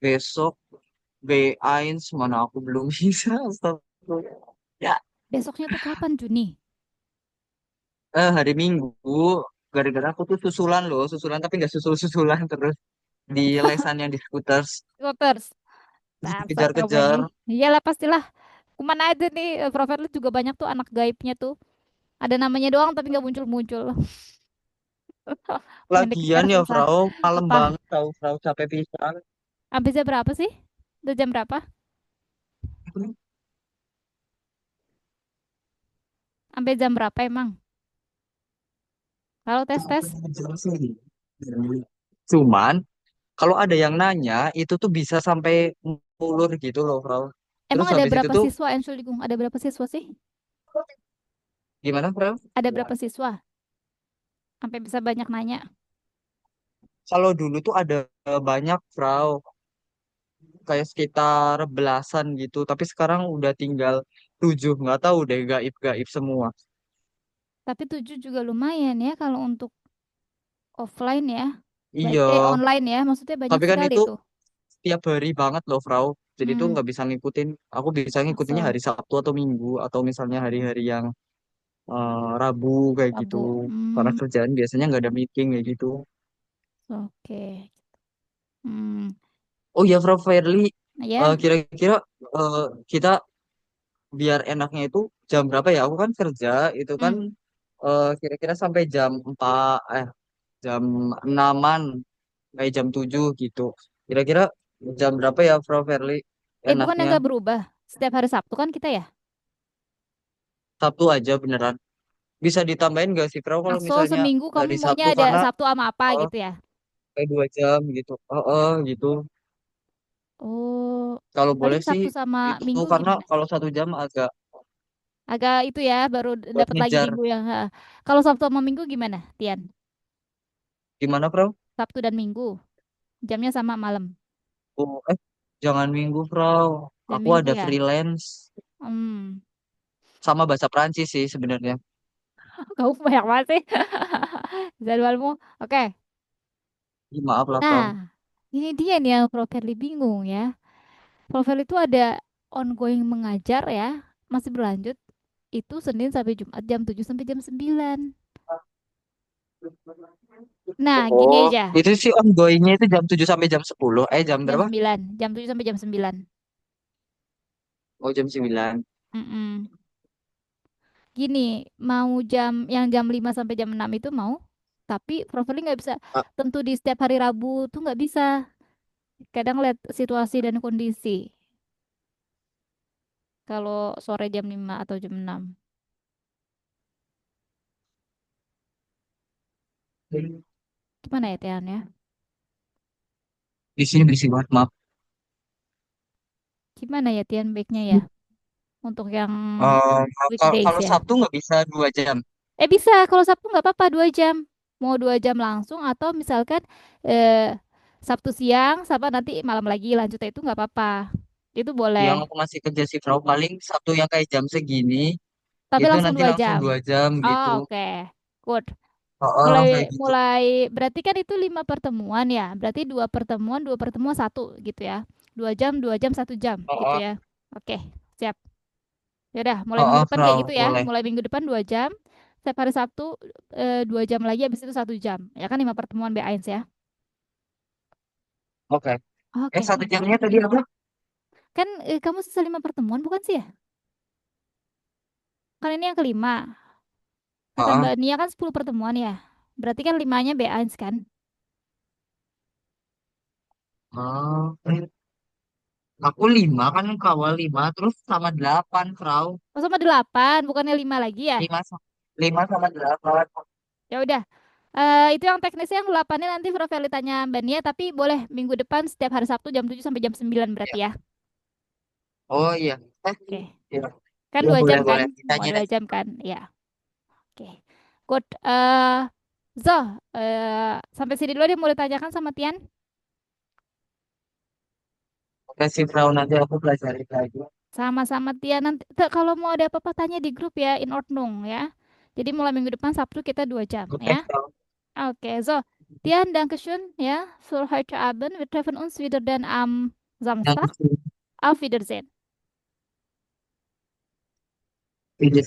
Speaker 2: besok B1 mana aku belum bisa. Astagfirullah. Ya,
Speaker 1: Besoknya tuh kapan, Juni?
Speaker 2: hari Minggu gara-gara aku tuh susulan loh, susulan tapi nggak susul-susulan terus di lesan yang di scooters
Speaker 1: Waters.
Speaker 2: terus
Speaker 1: Dasar kamu ini.
Speaker 2: dikejar-kejar.
Speaker 1: Iyalah pastilah. Kemana aja nih, Prophet lu juga banyak tuh anak gaibnya tuh. Ada namanya doang tapi nggak muncul-muncul. Yang dikejar
Speaker 2: Lagian ya,
Speaker 1: susah.
Speaker 2: Frau, malam
Speaker 1: Apa?
Speaker 2: banget tahu, Frau, capek pisan.
Speaker 1: Habis jam berapa sih? Udah jam berapa? Sampai jam berapa emang? Kalau tes-tes?
Speaker 2: Cuman kalau ada yang nanya itu tuh bisa sampai mulur gitu loh, Frau.
Speaker 1: Emang
Speaker 2: Terus
Speaker 1: ada
Speaker 2: habis itu
Speaker 1: berapa
Speaker 2: tuh
Speaker 1: siswa, Ensuligung? Ada berapa siswa sih?
Speaker 2: gimana, Frau?
Speaker 1: Ada berapa siswa? Sampai bisa banyak nanya.
Speaker 2: Kalau dulu tuh ada banyak, Frau, kayak sekitar belasan gitu. Tapi sekarang udah tinggal 7, nggak tahu deh, gaib-gaib semua.
Speaker 1: Tapi 7 juga lumayan ya kalau untuk offline ya.
Speaker 2: Iya,
Speaker 1: Online ya. Maksudnya banyak
Speaker 2: tapi kan
Speaker 1: sekali
Speaker 2: itu
Speaker 1: tuh.
Speaker 2: tiap hari banget loh, Frau. Jadi tuh
Speaker 1: Hmm,
Speaker 2: nggak bisa ngikutin. Aku bisa ngikutinnya
Speaker 1: masa
Speaker 2: hari Sabtu atau Minggu atau misalnya hari-hari yang Rabu kayak gitu.
Speaker 1: Rabu.
Speaker 2: Karena
Speaker 1: Hmm,
Speaker 2: kerjaan biasanya nggak ada meeting kayak gitu.
Speaker 1: oke. Hmm,
Speaker 2: Oh ya, Prof. Fairly,
Speaker 1: ya.
Speaker 2: kira-kira eh, kita biar enaknya itu jam berapa ya? Aku kan kerja itu kan
Speaker 1: Hmm.
Speaker 2: kira-kira sampai jam 6-an, kayak jam 7 gitu. Kira-kira jam berapa ya, Prof. Fairly
Speaker 1: Bukan yang
Speaker 2: enaknya?
Speaker 1: gak berubah. Setiap hari Sabtu kan kita ya.
Speaker 2: Sabtu aja beneran. Bisa ditambahin gak sih, Prof, kalau
Speaker 1: So,
Speaker 2: misalnya
Speaker 1: seminggu kamu
Speaker 2: dari
Speaker 1: maunya
Speaker 2: Sabtu
Speaker 1: ada
Speaker 2: karena
Speaker 1: Sabtu sama apa
Speaker 2: eh,
Speaker 1: gitu ya?
Speaker 2: kayak 2 jam gitu. Gitu.
Speaker 1: Oh,
Speaker 2: Kalau
Speaker 1: paling
Speaker 2: boleh sih
Speaker 1: Sabtu sama
Speaker 2: itu
Speaker 1: Minggu
Speaker 2: karena
Speaker 1: gimana?
Speaker 2: kalau 1 jam agak
Speaker 1: Agak itu ya, baru
Speaker 2: buat
Speaker 1: dapat lagi
Speaker 2: ngejar.
Speaker 1: minggu yang. Kalau Sabtu sama Minggu gimana, Tian?
Speaker 2: Gimana, Bro?
Speaker 1: Sabtu dan Minggu, jamnya sama malam.
Speaker 2: Oh, jangan Minggu, Bro.
Speaker 1: Dan
Speaker 2: Aku
Speaker 1: Minggu
Speaker 2: ada
Speaker 1: ya.
Speaker 2: freelance
Speaker 1: Hmm,
Speaker 2: sama bahasa Prancis sih sebenarnya.
Speaker 1: kamu banyak banget sih jadwalmu. Oke.
Speaker 2: Maaf lah, Bro.
Speaker 1: Nah, ini dia nih yang Prof. Herli bingung ya. Prof. Herli itu ada ongoing mengajar ya, masih berlanjut. Itu Senin sampai Jumat jam 7 sampai jam 9. Nah, gini
Speaker 2: Oh,
Speaker 1: aja.
Speaker 2: itu sih ongoingnya itu jam 7 sampai jam 10. Jam
Speaker 1: Jam
Speaker 2: berapa?
Speaker 1: 9, jam 7 sampai jam 9.
Speaker 2: Oh, jam 9.
Speaker 1: Mm-mm. Gini, mau yang jam 5 sampai jam 6 itu mau, tapi profiling nggak bisa
Speaker 2: Ah,
Speaker 1: tentu di setiap hari Rabu tuh nggak bisa. Kadang lihat situasi dan kondisi. Kalau sore jam 5 atau jam 6. Gimana ya Tian ya?
Speaker 2: Di sini berisik banget, maaf.
Speaker 1: Gimana ya Tian baiknya ya? Untuk yang
Speaker 2: Eh,
Speaker 1: weekdays
Speaker 2: kalau
Speaker 1: ya.
Speaker 2: Sabtu nggak bisa 2 jam.
Speaker 1: Bisa, kalau Sabtu nggak apa-apa 2 jam. Mau 2 jam langsung atau misalkan eh, Sabtu siang, sama nanti malam lagi lanjutnya itu nggak apa-apa. Itu boleh.
Speaker 2: Yang aku masih kerja shift Raw paling Sabtu yang kayak jam segini
Speaker 1: Tapi
Speaker 2: itu
Speaker 1: langsung
Speaker 2: nanti
Speaker 1: dua
Speaker 2: langsung
Speaker 1: jam.
Speaker 2: 2 jam
Speaker 1: Oh,
Speaker 2: gitu.
Speaker 1: oke. Good.
Speaker 2: Oh,
Speaker 1: Mulai
Speaker 2: kayak gitu.
Speaker 1: mulai berarti kan itu 5 pertemuan ya. Berarti dua pertemuan satu gitu ya. 2 jam, 1 jam gitu
Speaker 2: Oh,
Speaker 1: ya. Oke, siap. Yaudah, mulai minggu depan kayak
Speaker 2: Raw
Speaker 1: gitu ya.
Speaker 2: boleh.
Speaker 1: Mulai minggu depan 2 jam. Setiap hari Sabtu 2 jam lagi, habis itu 1 jam. Ya kan 5 pertemuan B1 ya.
Speaker 2: Oke.
Speaker 1: Oke,
Speaker 2: 1 jamnya tadi apa?
Speaker 1: kan kamu sisa 5 pertemuan bukan sih ya? Kan ini yang kelima. Kata
Speaker 2: Oh,
Speaker 1: Mbak Nia kan 10 pertemuan ya. Berarti kan limanya B1 kan?
Speaker 2: oh. Aku 5 kan ke awal 5 terus sama 8 Frau.
Speaker 1: Oh sama 8, bukannya 5 lagi ya?
Speaker 2: 5 sama 8.
Speaker 1: Ya udah. Itu yang teknisnya yang 8-nya nanti Profili tanya Mbak Nia, tapi boleh minggu depan setiap hari Sabtu jam 7 sampai jam 9 berarti ya.
Speaker 2: Oh iya. Eh,
Speaker 1: Oke.
Speaker 2: iya.
Speaker 1: Kan
Speaker 2: Iya,
Speaker 1: dua
Speaker 2: boleh
Speaker 1: jam kan?
Speaker 2: boleh.
Speaker 1: Mau
Speaker 2: Ditanya
Speaker 1: dua
Speaker 2: deh.
Speaker 1: jam kan? Ya. Oke. Good. Zo, sampai sini dulu dia mau ditanyakan sama Tian.
Speaker 2: Oke sih Frau nanti aku pelajarin lagi.
Speaker 1: Sama-sama Tian. Nanti kalau mau ada apa-apa tanya di grup ya, in Ordnung ya. Jadi mulai minggu depan Sabtu kita 2 jam
Speaker 2: Oke
Speaker 1: ya.
Speaker 2: Frau.
Speaker 1: Oke, so. Tian, Dankeschön, ja, für heute Abend. Wir treffen uns wieder dann am
Speaker 2: Yang
Speaker 1: Samstag. Auf Wiedersehen.
Speaker 2: video